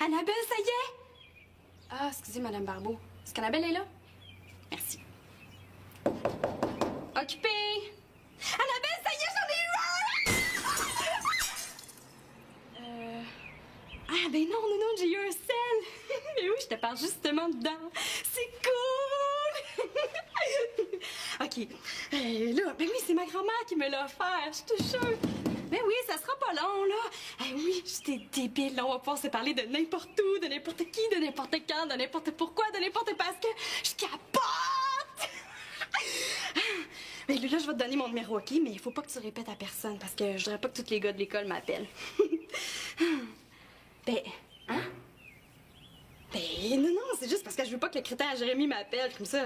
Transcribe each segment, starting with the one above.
Annabelle, ça y est! Ah, excusez, Madame Barbeau. Est-ce qu'Annabelle est là? Merci. Occupée! Annabelle, ça y est, j'en ai eu un! Ah, ben non, j'ai eu un sel! Mais oui, je te parle justement dedans. C'est cool! OK. Là, ben oui, c'est ma grand-mère qui me l'a offert, je te jure. Ben oui, ça sera pas long, là. Oui, j'étais débile, là. On va pouvoir se parler de n'importe où, de n'importe qui, de n'importe quand, de n'importe pourquoi, de n'importe parce que je capote! Ben là, je vais te donner mon numéro, OK? Mais il faut pas que tu répètes à personne parce que je voudrais pas que tous les gars de l'école m'appellent. Ben, hein? Ben, non, c'est juste parce que je veux pas que le crétin à Jérémy m'appelle comme ça.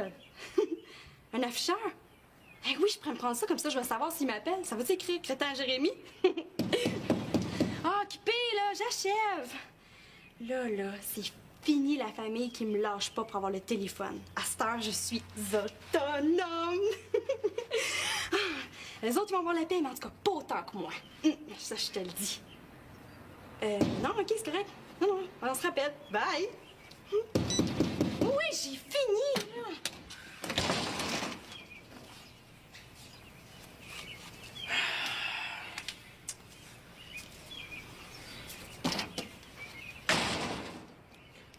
Un afficheur? Eh oui, je pourrais me prendre ça, comme ça je vais savoir s'il m'appelle. Ça va-tu écrire crétin à Jérémy? Ah, occupé, là, j'achève. Là, c'est fini la famille qui me lâche pas pour avoir le téléphone. À cette heure, je suis autonome. Les autres, ils vont avoir la paix, mais en tout cas, pas autant que moi. Ça, je te le dis. Non, OK, c'est correct. Non, on se rappelle. Bye. Oui, j'ai fini, là.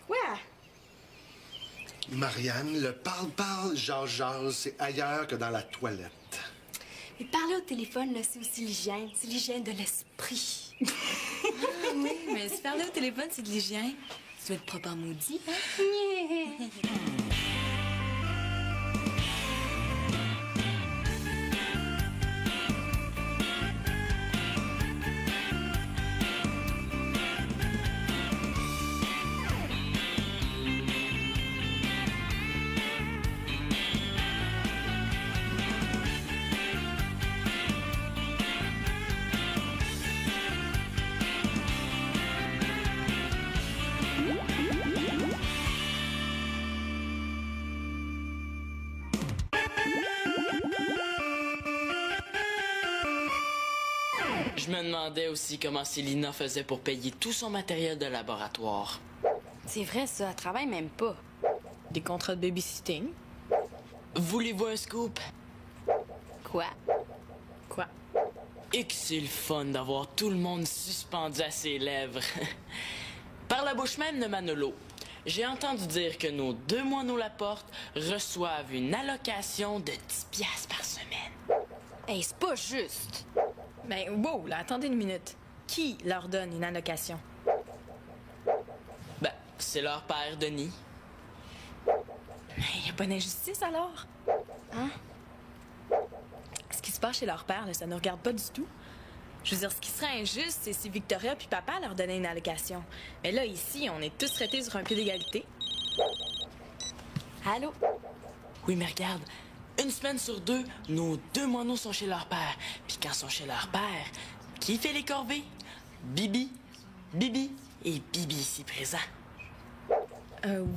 Quoi? Marianne, le parle-parle, jase, c'est ailleurs que dans la toilette. Mais parler au téléphone, là, c'est aussi l'hygiène. C'est l'hygiène de l'esprit. Oui, mais si parler au téléphone, c'est de l'hygiène, tu dois être propre en maudit, hein? Je me demandais aussi comment Célina faisait pour payer tout son matériel de laboratoire. C'est vrai, ça. Elle travaille même pas. Des contrats de babysitting. Voulez-vous un scoop? Quoi? Quoi? Et que c'est le fun d'avoir tout le monde suspendu à ses lèvres. Par la bouche même de Manolo, j'ai entendu dire que nos 2 moineaux Laporte reçoivent une allocation de 10 piastres par semaine. Hey, c'est pas juste. Ben, wow, là, attendez une minute. Qui leur donne une allocation? Ben, c'est leur père, Denis. Il n'y a pas d'injustice, alors? Hein? Ce qui se passe chez leur père, là, ça ne regarde pas du tout. Je veux dire, ce qui serait injuste, c'est si Victoria puis papa leur donnaient une allocation. Mais là, ici, on est tous traités sur un pied d'égalité. Allô? Oui, mais regarde, une semaine sur 2, nos 2 moineaux sont chez leur père. Puis quand ils sont chez leur père, qui fait les corvées? Bibi, Bibi et Bibi ici présent.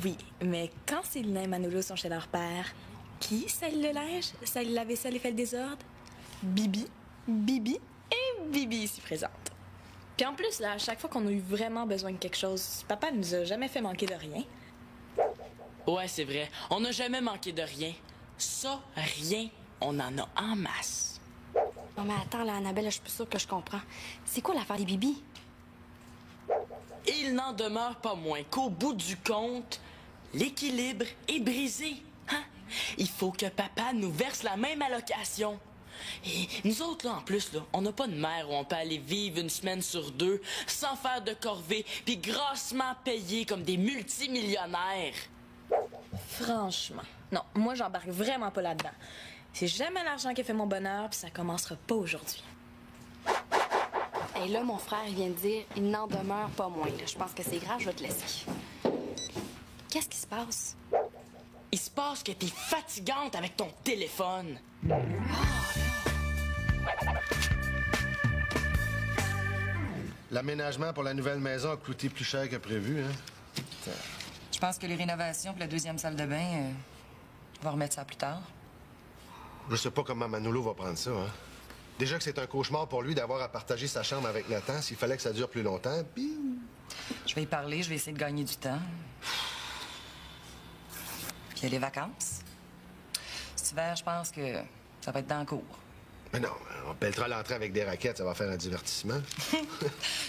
Oui, mais quand Célina et Manolo sont chez leur père, qui scelle le linge, scelle la vaisselle et fait le désordre? Bibi, Bibi et Bibi ici présente. Puis en plus, là, à chaque fois qu'on a eu vraiment besoin de quelque chose, papa nous a jamais fait manquer de rien. Ouais, c'est vrai, on n'a jamais manqué de rien. Ça, rien, on en a en masse. Non, mais attends, là, Annabelle, je suis plus sûre que je comprends. C'est quoi l'affaire des bibis? Et il n'en demeure pas moins qu'au bout du compte, l'équilibre est brisé. Hein? Il faut que papa nous verse la même allocation. Et nous autres, là, en plus, là, on n'a pas de mère où on peut aller vivre une semaine sur 2 sans faire de corvée puis grassement payer comme des multimillionnaires. Franchement, non, moi j'embarque vraiment pas là-dedans. C'est jamais l'argent qui a fait mon bonheur, puis ça commencera pas aujourd'hui. Et là, mon frère vient de dire, il n'en demeure pas moins. Là. Je pense que c'est grave, je vais te laisser. Qu'est-ce qui se passe? Il se passe que t'es fatigante avec ton téléphone. L'aménagement pour la nouvelle maison a coûté plus cher que prévu, hein? Je pense que les rénovations pour la 2e salle de bain, on va remettre ça plus tard. Je sais pas comment Manolo va prendre ça, hein? Déjà que c'est un cauchemar pour lui d'avoir à partager sa chambre avec Nathan, s'il fallait que ça dure plus longtemps, puis... Je Je vais y parler, je vais essayer de gagner du temps. Puis il y a les vacances. Cet hiver, je pense que ça va être dans le cours. Mais non, on pelletera l'entrée avec des raquettes, ça va faire un divertissement.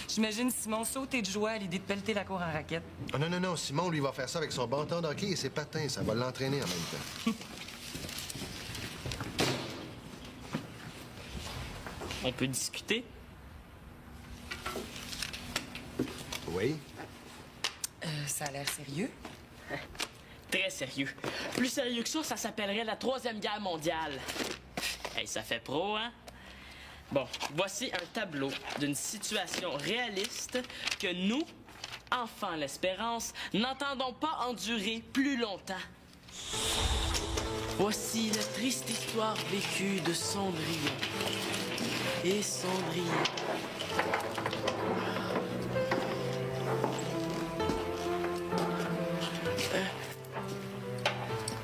J'imagine Simon sauter de joie à l'idée de pelleter la cour en raquette. Oh, non, non, non, Simon, lui, va faire ça avec son bâton de hockey et ses patins. Ça va l'entraîner en même temps. On peut discuter? Oui? Ça a l'air sérieux. Très sérieux. Plus sérieux que ça s'appellerait la Troisième Guerre mondiale. Hey, ça fait pro, hein? Bon, voici un tableau d'une situation réaliste que nous, enfants l'espérance, n'entendons pas endurer plus longtemps. Voici la triste histoire vécue de Cendrillon. Et Cendrillon.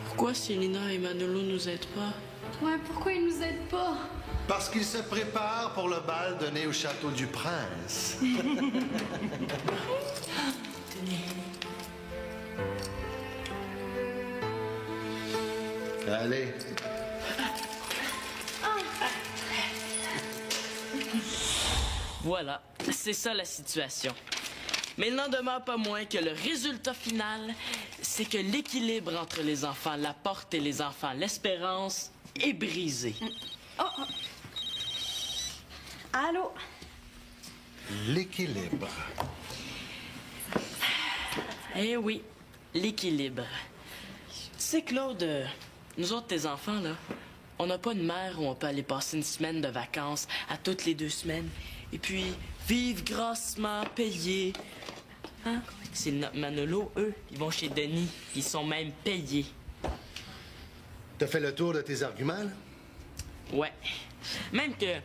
Pourquoi Célina et Manolo nous aident pas? Ouais, pourquoi ils nous aident pas? Parce qu'il se prépare pour le bal donné au château du prince. Allez. Voilà, c'est ça la situation. Mais il n'en demeure pas moins que le résultat final, c'est que l'équilibre entre les enfants Laporte et les enfants l'Espérance est brisé. Allô? L'équilibre. Eh oui, l'équilibre. Tu sais, Claude, nous autres, tes enfants, là, on n'a pas une mère où on peut aller passer une semaine de vacances à toutes les 2 semaines et puis vivre grassement, payés. Hein? C'est Manolo, eux, ils vont chez Denis, ils sont même payés. T'as fait le tour de tes arguments, là? Ouais. Même que,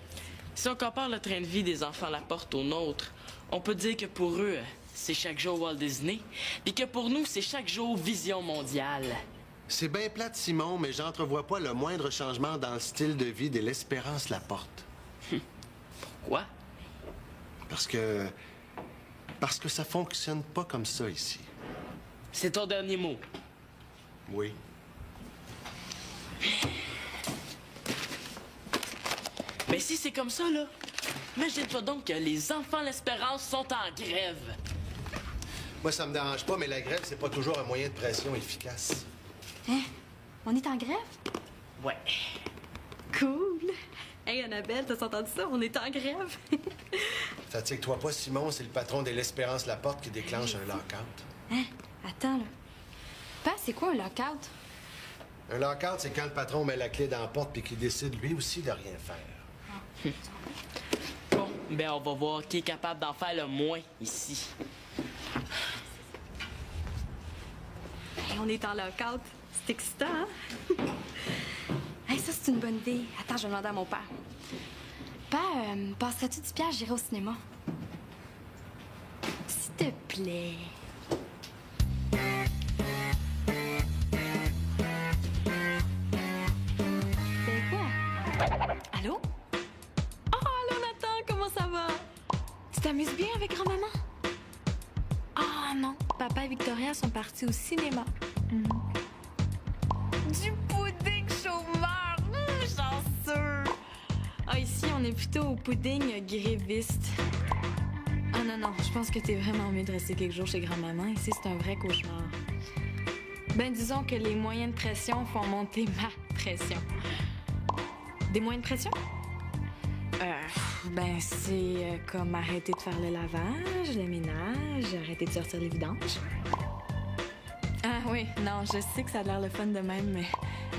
si on compare le train de vie des enfants Laporte au nôtre, on peut dire que pour eux, c'est chaque jour Walt Disney, puis que pour nous, c'est chaque jour Vision mondiale. C'est bien plate, Simon, mais j'entrevois pas le moindre changement dans le style de vie de l'Espérance Laporte. Quoi? Parce que ça fonctionne pas comme ça ici. C'est ton dernier mot. Oui. Mais si c'est comme ça, là, imagine-toi donc que les enfants l'Espérance sont en grève. Moi, ça me dérange pas, mais la grève, c'est pas toujours un moyen de pression efficace. Hein? On est en grève? Ouais. Cool! Hey, Annabelle, t'as entendu ça? On est en grève! Fatigue-toi pas, Simon, c'est le patron de l'Espérance Laporte qui déclenche un lock-out. Hein? Attends, là. Père, c'est quoi un lockout? Un lock-out, c'est quand le patron met la clé dans la porte puis qu'il décide lui aussi de rien faire. Bon, ben on va voir qui est capable d'en faire le moins ici. Hey, on est en lockout. C'est excitant, hein? Hey, ça, c'est une bonne idée. Attends, je vais demander à mon père. Père, passerais-tu 10 piastres, j'irai au cinéma? S'il te plaît. C'est quoi? Allô? Oh, allô, Nathan, comment ça va? Tu t'amuses bien avec grand-maman? Ah non, papa et Victoria sont partis au cinéma. Du pudding chômeur! Chanceux! Ah, ici, on est plutôt au pudding gréviste. Ah non, non, je pense que t'es vraiment mieux de rester quelques jours chez grand-maman. Ici, c'est un vrai cauchemar. Ben, disons que les moyens de pression font monter ma pression. Des moyens de pression? Ben, c'est comme arrêter de faire le lavage, le ménage, arrêter de sortir les vidanges. Ah oui, non, je sais que ça a l'air le fun de même, mais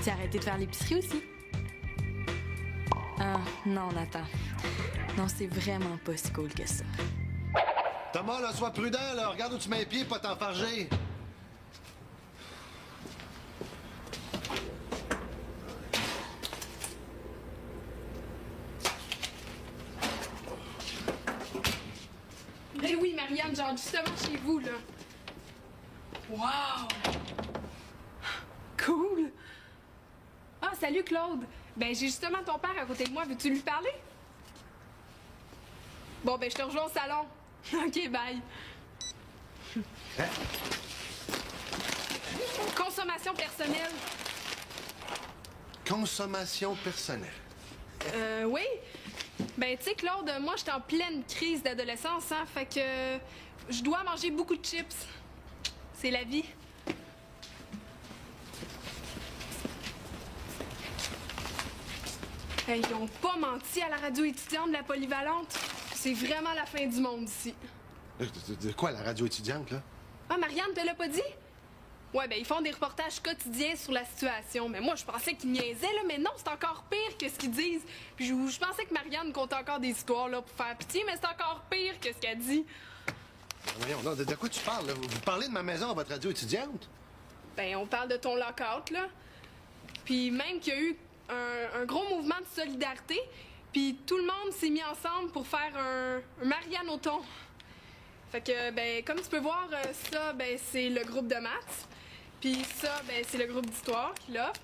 tu as arrêté de faire l'épicerie aussi. Ah, non, Nathan. Non, c'est vraiment pas si cool que ça. Thomas, là, sois prudent, là. Regarde où tu mets les pieds, pas t'enfarger. Eh oui, Marianne, genre justement chez vous, là. Wow! Cool! Ah, salut, Claude. Ben, j'ai justement ton père à côté de moi. Veux-tu lui parler? Bon, ben, je te rejoins au salon. OK, bye. Consommation personnelle. Consommation personnelle. Oui. Ben, tu sais, Claude, moi, j'étais en pleine crise d'adolescence, hein, fait que je dois manger beaucoup de chips. C'est la vie. Hey, ils ont pas menti à la radio étudiante de la polyvalente. C'est vraiment la fin du monde ici. De quoi, la radio étudiante, là? Ah, Marianne, te l'a pas dit? Ouais, ben, ils font des reportages quotidiens sur la situation. Mais moi, je pensais qu'ils niaisaient, là, mais non, c'est encore pire que ce qu'ils disent. Puis je pensais que Marianne comptait encore des histoires, là, pour faire pitié, mais c'est encore pire que ce qu'elle dit. Voyons, non, de quoi tu parles, là? Vous parlez de ma maison à votre radio étudiante? Ben, on parle de ton lockout, là. Puis même qu'il y a eu un gros mouvement de solidarité, puis tout le monde s'est mis ensemble pour faire un Marianne au thon. Fait que, ben, comme tu peux voir, ça, ben, c'est le groupe de maths. Puis ça, ben, c'est le groupe d'histoire qui l'offre.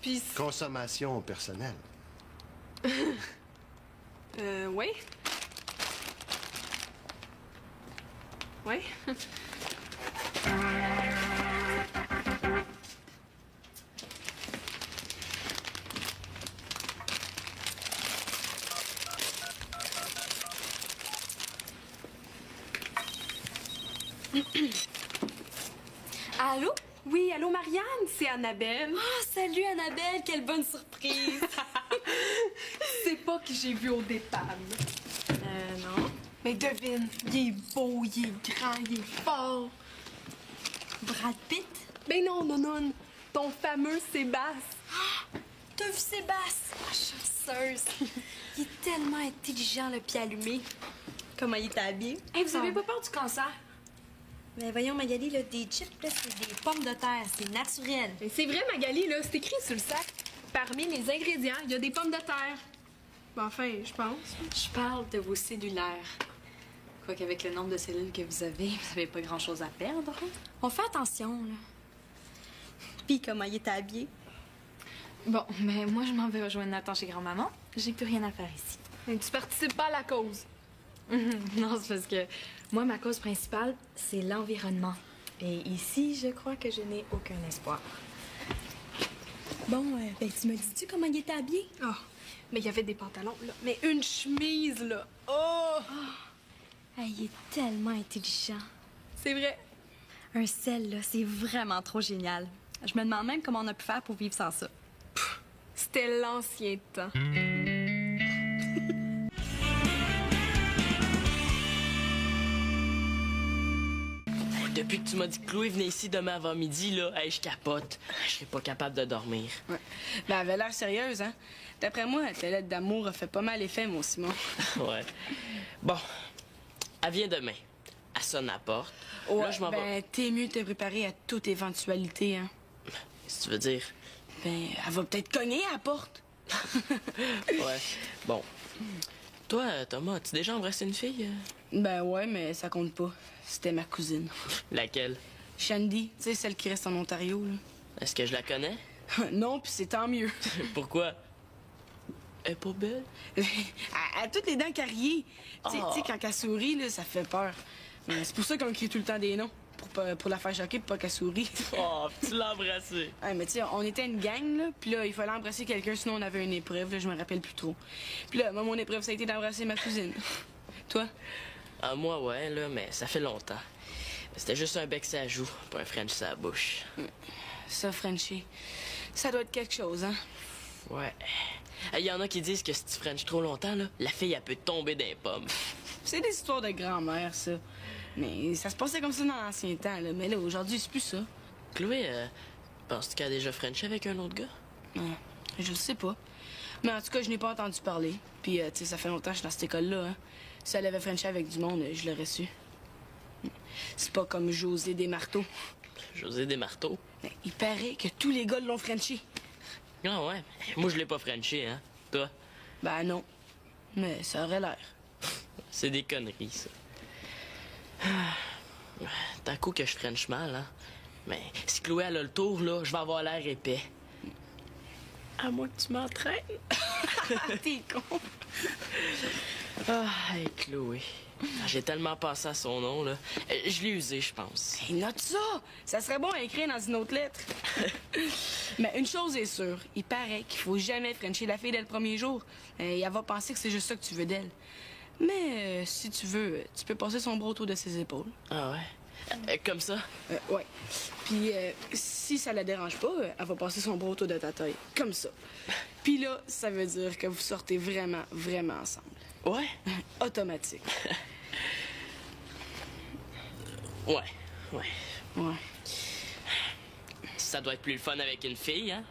Puis... Consommation personnelle. Oui. Oui. Allô? Oui, allô, Marianne, c'est Annabelle. Ah, salut Annabelle, quelle bonne surprise! C'est pas que j'ai vu au départ. Non. Mais devine, il est beau, il est grand, il est fort. Brad Pitt? Ben non, non, ton fameux Sébastien. T'as vu Sébastien? Ah, chanceuse! Il est tellement intelligent, le pied allumé. Comment il est habillé? Hey, vous avez pas peur du cancer? Mais voyons, Magali, là, des chips, là, c'est des pommes de terre, c'est naturel. Ben, c'est vrai, Magali, là, c'est écrit sur le sac. Parmi les ingrédients, il y a des pommes de terre. Ben, enfin, je pense. Je parle de vos cellulaires. Quoiqu'avec le nombre de cellules que vous avez pas grand-chose à perdre. On fait attention, là. Puis comment il est habillé? Bon, mais moi, je m'en vais rejoindre Nathan chez grand-maman. J'ai plus rien à faire ici. Mais tu participes pas à la cause. Non, c'est parce que moi, ma cause principale, c'est l'environnement. Et ici, je crois que je n'ai aucun espoir. Bon, ben, tu me dis-tu comment il était habillé? Ah, mais il y avait des pantalons, là. Mais une chemise, là. Oh! Il est tellement intelligent. C'est vrai. Un sel, là, c'est vraiment trop génial. Je me demande même comment on a pu faire pour vivre sans ça. C'était l'ancien temps. Depuis que tu m'as dit que Chloé venait ici demain avant midi, là, hey, je capote. Je serais pas capable de dormir. Ouais. Ben, elle avait l'air sérieuse, hein? D'après moi, ta lettre d'amour a fait pas mal effet, mon Simon. Ouais. Bon, elle vient demain. Elle sonne à la porte. Ouais, là, je m'en vais. ben, t'es mieux de te préparer à toute éventualité, hein? Qu'est-ce que tu veux dire? Ben, elle va peut-être cogner à la porte. Ouais. Bon. Toi, Thomas, as-tu déjà embrassé une fille? Ben ouais, mais ça compte pas. C'était ma cousine. Laquelle? Shandy, tu sais, celle qui reste en Ontario, là. Est-ce que je la connais? Non, puis c'est tant mieux. Pourquoi? Elle est pas belle? Elle a toutes les dents carriées. Tu sais, Ah. tu sais, quand elle sourit, là, ça fait peur. Mais c'est pour ça qu'on crie tout le temps des noms. Pour la faire choquer, pour pas qu'elle sourie. Oh, tu l'as embrassée. Ouais, mais tu sais, on était une gang, là, puis là, il fallait embrasser quelqu'un, sinon on avait une épreuve, là, je me rappelle plus trop. Puis là, moi, mon épreuve, ça a été d'embrasser ma cousine. Toi? Ah, moi, ouais, là, mais ça fait longtemps. C'était juste un bec sur la joue, pas un French sur la bouche. Ça, Frenchie, ça doit être quelque chose, hein? Ouais. Il y en a qui disent que si tu French trop longtemps, là, la fille, elle peut tomber dans les pommes. C'est des histoires de grand-mère, ça. Mais ça se passait comme ça dans l'ancien temps, là. Mais là, aujourd'hui, c'est plus ça. Chloé, penses-tu qu'elle a déjà Frenché avec un autre gars? Non, je le sais pas. Mais en tout cas, je n'ai pas entendu parler. Puis, tu sais, ça fait longtemps que je suis dans cette école-là, hein. Si elle avait Frenché avec du monde, je l'aurais su. C'est pas comme José Desmarteaux. José Desmarteaux? Mais il paraît que tous les gars l'ont Frenché. Ah ouais, moi je l'ai pas Frenché, hein. Toi? Ben non. Mais ça aurait l'air. C'est des conneries, ça. D'un coup que je French mal, hein. Mais si Chloé elle a le tour, là, je vais avoir l'air épais. À moins que tu m'entraînes. T'es con. Ah, hey, Chloé. J'ai tellement pensé à son nom, là. Je l'ai usé, je pense. Hey, note ça! Ça serait bon à écrire dans une autre lettre. Mais une chose est sûre, il paraît qu'il faut jamais frencher la fille dès le premier jour. Elle va penser que c'est juste ça que tu veux d'elle. Mais si tu veux, tu peux passer son bras autour de ses épaules. Ah ouais? Comme ça? Ouais. Puis si ça la dérange pas, elle va passer son bras autour de ta taille. Comme ça. Puis là, ça veut dire que vous sortez vraiment, vraiment ensemble. Ouais? Automatique. Ouais. Ouais. Ça doit être plus le fun avec une fille, hein?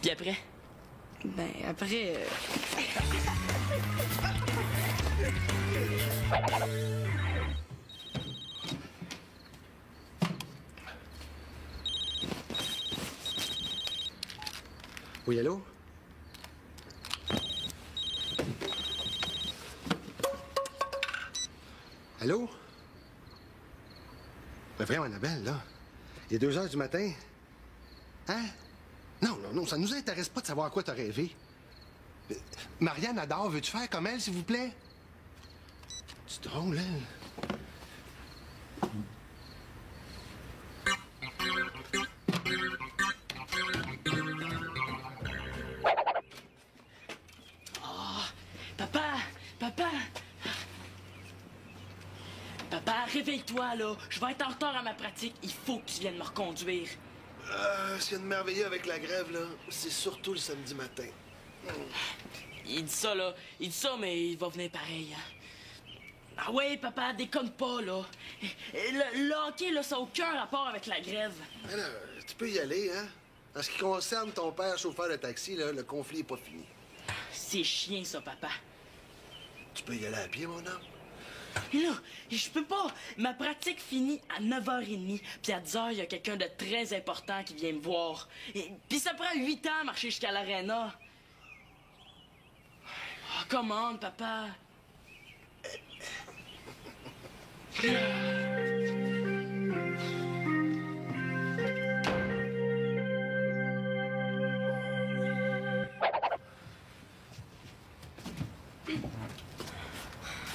Puis après? Ben, après... Oui, allô? Allô? Ben vraiment, Annabelle, là. Il est 2 heures du matin. Hein? Non, ça nous intéresse pas de savoir à quoi t'as rêvé. Marianne adore, veux-tu faire comme elle, s'il vous plaît? C'est drôle, hein? Papa, réveille-toi, là. Je vais être en retard à ma pratique. Il faut que tu viennes me reconduire. Ce qu'il y a de merveilleux avec la grève, là, c'est surtout le samedi matin. Il dit ça, là. Il dit ça, mais il va venir pareil, hein. Ah ouais, papa, déconne pas, là. Le hockey, là, ça n'a aucun rapport avec la grève. Mais là, tu peux y aller, hein? En ce qui concerne ton père chauffeur de taxi, là, le conflit n'est pas fini. C'est chien, ça, papa. Tu peux y aller à pied, mon homme? Mais là, je peux pas. Ma pratique finit à 9h30. Puis à 10h, il y a quelqu'un de très important qui vient me voir. Puis ça prend 8 ans à marcher jusqu'à l'aréna. Oh, commande, papa.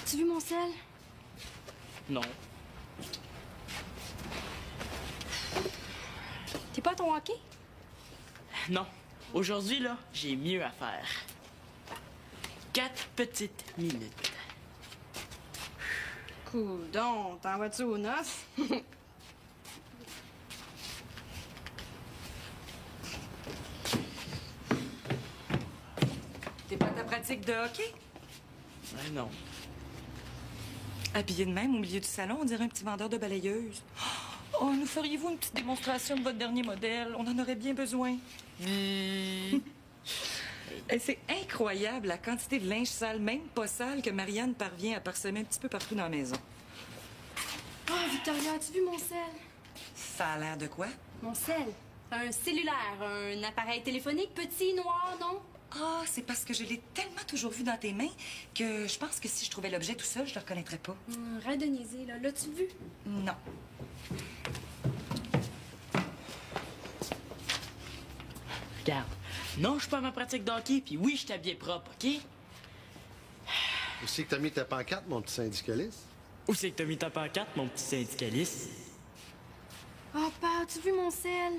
As-tu vu mon sel? Non. T'es pas à ton hockey? Non. Aujourd'hui, là, j'ai mieux à faire. 4 petites minutes. Coudon, t'en vas-tu aux noces? T'es pas à ta pratique de hockey? Ouais, non. Habillé de même au milieu du salon, on dirait un petit vendeur de balayeuses. Oh, nous feriez-vous une petite démonstration de votre dernier modèle? On en aurait bien besoin. C'est incroyable la quantité de linge sale, même pas sale, que Marianne parvient à parsemer un petit peu partout dans la maison. Oh, Victoria, as-tu vu mon sel? Ça a l'air de quoi? Mon sel? Un cellulaire, un appareil téléphonique petit, noir, non? Ah, c'est parce que je l'ai tellement toujours vu dans tes mains que je pense que si je trouvais l'objet tout seul, je le reconnaîtrais pas. Arrête de niaiser, là. L'as-tu vu? Non. Regarde. Non, je suis pas à ma pratique de hockey, puis oui, je suis habillé propre, OK? Où c'est que t'as mis ta pancarte, mon petit syndicaliste? Où c'est que t'as mis ta pancarte, mon petit syndicaliste? Oh, papa, as-tu vu mon sel?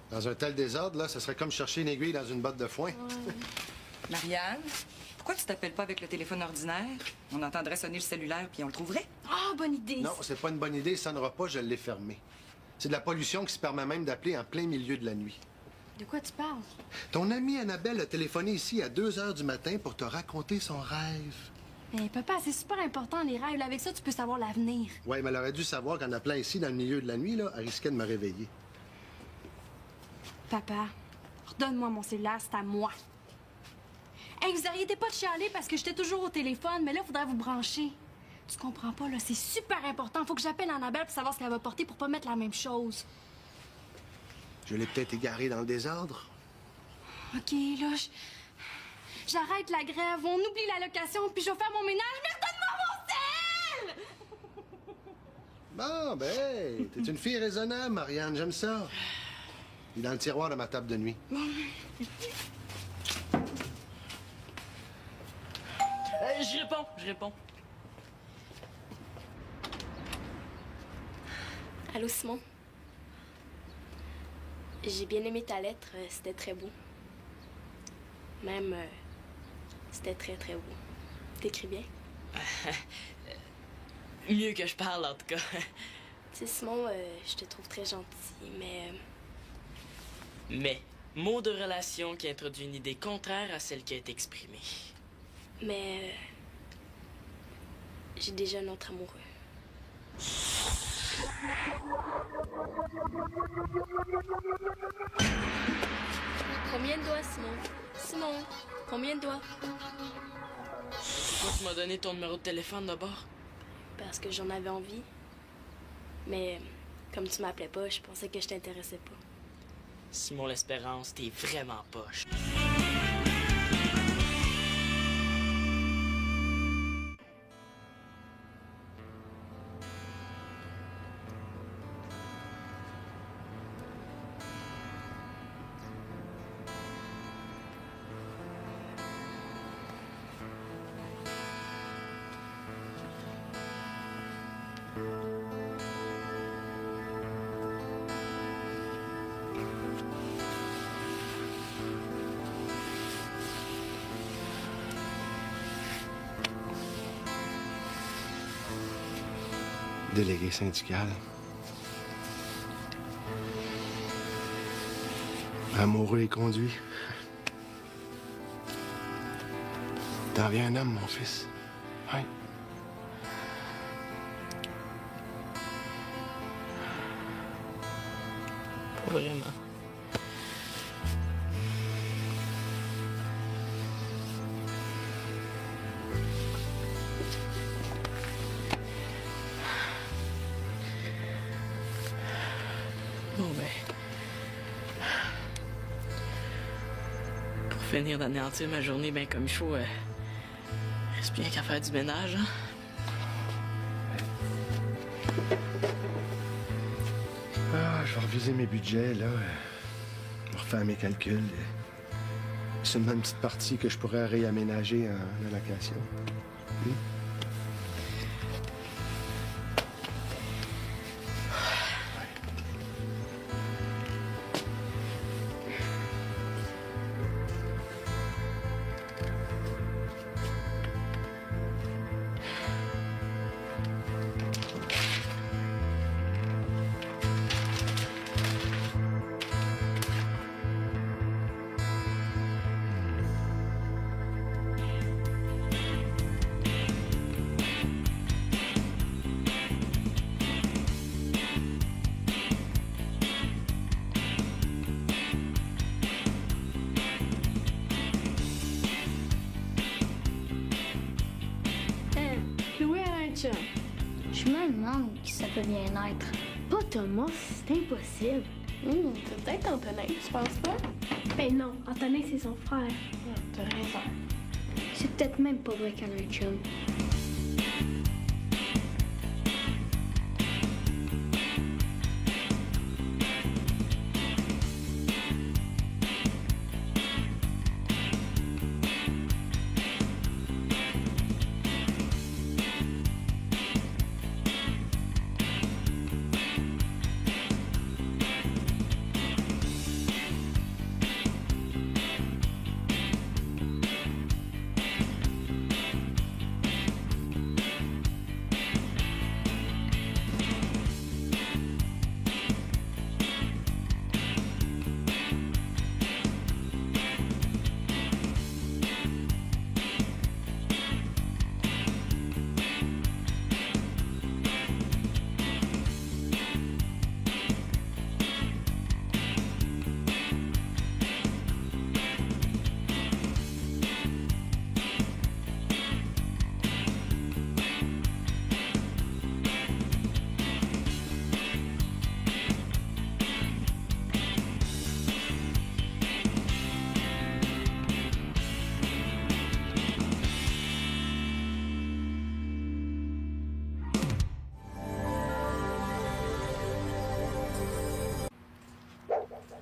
Dans un tel désordre, là, ce serait comme chercher une aiguille dans une botte de foin. Marianne, pourquoi tu t'appelles pas avec le téléphone ordinaire? On entendrait sonner le cellulaire puis on le trouverait. Ah, bonne idée! Non, c'est pas une bonne idée, ça sonnera pas, je l'ai fermé. C'est de la pollution qui se permet même d'appeler en plein milieu de la nuit. De quoi tu parles? Ton amie Annabelle a téléphoné ici à 2 heures du matin pour te raconter son rêve. Mais papa, c'est super important, les rêves. Là, avec ça, tu peux savoir l'avenir. Ouais, mais elle aurait dû savoir qu'en appelant ici dans le milieu de la nuit, là, elle risquait de me réveiller. Papa, redonne-moi mon cellulaire, c'est à moi. Hey, vous arrêtez pas de chialer parce que j'étais toujours au téléphone, mais là, il faudrait vous brancher. Tu comprends pas, là, c'est super important. Faut que j'appelle Annabelle pour savoir ce qu'elle va porter pour pas mettre la même chose. Je l'ai peut-être égaré dans le désordre. OK, là, j'arrête la grève, on oublie la location, puis je vais faire mon ménage, mais redonne-moi mon sel! Bon, ben, t'es une fille raisonnable, Marianne, j'aime ça. Il est dans le tiroir de ma table de nuit. Je réponds. je réponds. Allô, Simon? J'ai bien aimé ta lettre, c'était très beau. Même, c'était très, très beau. T'écris bien? Mieux que je parle, en tout cas. Tu sais, Simon, je te trouve très gentil, mais... Mais, mot de relation qui introduit une idée contraire à celle qui a été exprimée. Mais... j'ai déjà un autre amoureux. Combien de doigts, Simon? Simon, combien de doigts? Pourquoi tu m'as donné ton numéro de téléphone d'abord? Parce que j'en avais envie. Mais comme tu m'appelais pas, je pensais que je t'intéressais pas. Simon l'Espérance, t'es vraiment poche. Délégué syndical. Amoureux et conduit. T'en viens un homme, mon fils. Oui. Pas vraiment. Bon, ben... Pour finir d'anéantir ma journée bien comme il faut, reste bien qu'à faire du ménage, hein? Ah, je vais reviser mes budgets, là. Refaire mes calculs. C'est une petite partie que je pourrais réaménager en allocation. Chloé a un chum. Je me demande qui ça peut bien être. Pas Thomas, c'est impossible. C'est peut-être Antonin, tu penses pas? Ben non, Antonin, c'est son frère. T'as raison. C'est peut-être même pas vrai qu'elle a un chum.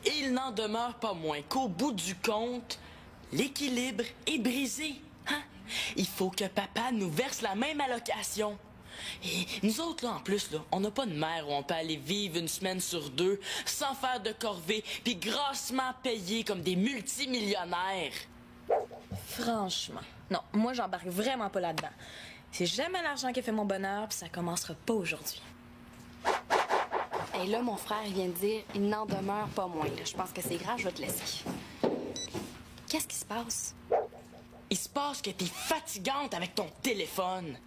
Il n'en demeure pas moins qu'au bout du compte, l'équilibre est brisé. Hein? Il faut que papa nous verse la même allocation. Et nous autres, là, en plus, là, on n'a pas de mère où on peut aller vivre une semaine sur 2 sans faire de corvée puis grassement payer comme des multimillionnaires. Franchement, non, moi j'embarque vraiment pas là-dedans. C'est jamais l'argent qui fait mon bonheur, puis ça commencera pas aujourd'hui. Et là, mon frère vient de dire, il n'en demeure pas moins. Là. Je pense que c'est grave, je vais te laisser. Qu'est-ce qui se passe? Il se passe que t'es fatigante avec ton téléphone.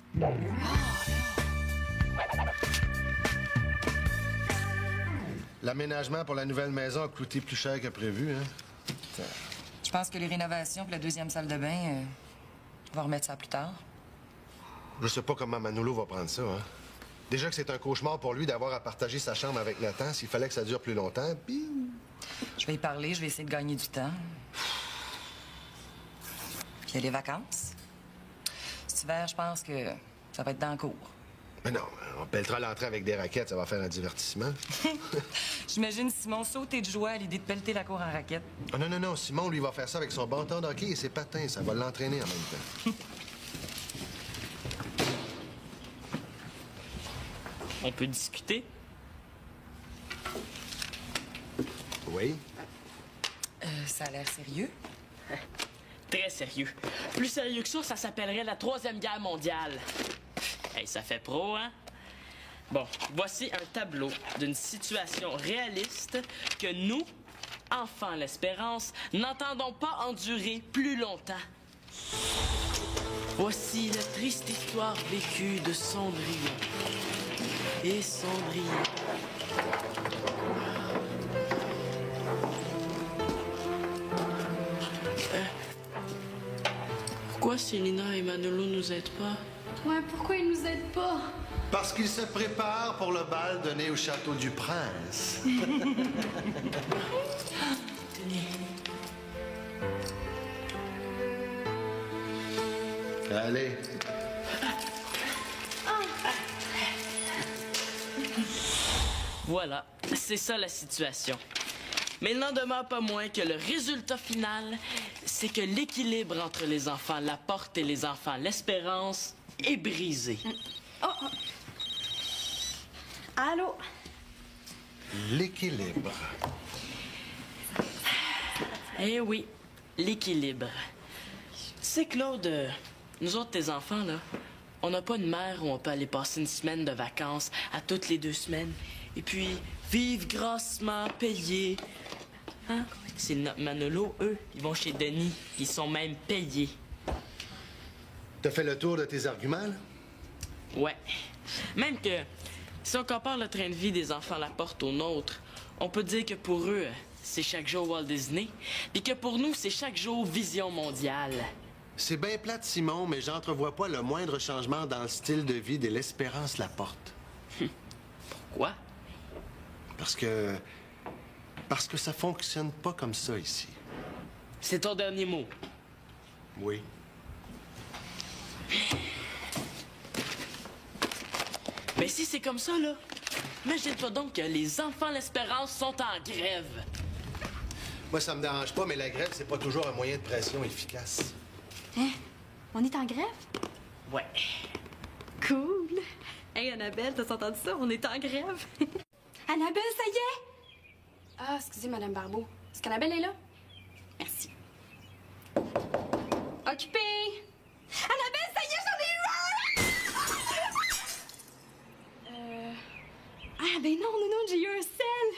L'aménagement pour la nouvelle maison a coûté plus cher que prévu, hein? Je pense que les rénovations pour la deuxième salle de bain, on va remettre ça plus tard. Je sais pas comment Manolo va prendre ça, hein? Déjà que c'est un cauchemar pour lui d'avoir à partager sa chambre avec Nathan, s'il fallait que ça dure plus longtemps, puis... Je vais y parler, je vais essayer de gagner du temps. Puis il y a les vacances. Cet hiver, je pense que ça va être dans le cours. Mais non, on pelletera l'entrée avec des raquettes, ça va faire un divertissement. J'imagine Simon sauter de joie à l'idée de pelleter la cour en raquette. Oh, non, non, non, Simon, lui, va faire ça avec son bâton de hockey et ses patins. Ça va l'entraîner en même temps. On peut discuter? Oui? Ça a l'air sérieux. Très sérieux. Plus sérieux que ça s'appellerait la Troisième Guerre mondiale. Hey, ça fait pro, hein? Bon, voici un tableau d'une situation réaliste que nous, enfants l'espérance, n'entendons pas endurer plus longtemps. Voici la triste histoire vécue de Cendrillon. Et Cendrillon. Pourquoi Célina et Manolo nous aident pas? Ouais, pourquoi ils nous aident pas? Parce qu'il se prépare pour le bal donné au château du prince. Allez. Voilà, c'est ça la situation. Mais il n'en demeure pas moins que le résultat final, c'est que l'équilibre entre les enfants Laporte et les enfants l'Espérance est brisé. Oh! Allô? L'équilibre. Eh oui, l'équilibre. C'est Claude, nous autres, tes enfants, là, on n'a pas une mère où on peut aller passer une semaine de vacances à toutes les 2 semaines. Et puis, vivre grassement, payer. Hein? C'est Manolo, eux, ils vont chez Denis. Ils sont même payés. T'as fait le tour de tes arguments, là? Ouais. Même que, si on compare le train de vie des enfants Laporte au nôtre, on peut dire que pour eux, c'est chaque jour Walt Disney, puis que pour nous, c'est chaque jour Vision mondiale. C'est bien plate, Simon, mais j'entrevois pas le moindre changement dans le style de vie de l'Espérance Laporte. Pourquoi? Parce que ça fonctionne pas comme ça ici. C'est ton dernier mot. Oui. Mais si c'est comme ça, là, imagine-toi donc que les enfants l'Espérance sont en grève. Moi, ça me dérange pas, mais la grève, c'est pas toujours un moyen de pression efficace. Hein? On est en grève? Ouais. Cool! Hey, Annabelle, t'as entendu ça? On est en grève! Annabelle, ça y est! Ah, excusez, Madame Barbeau. Est-ce qu'Annabelle est là? Merci. Occupée! Annabelle, ça y est, j'en ai eu un! Ah, ben non, j'ai eu un sel!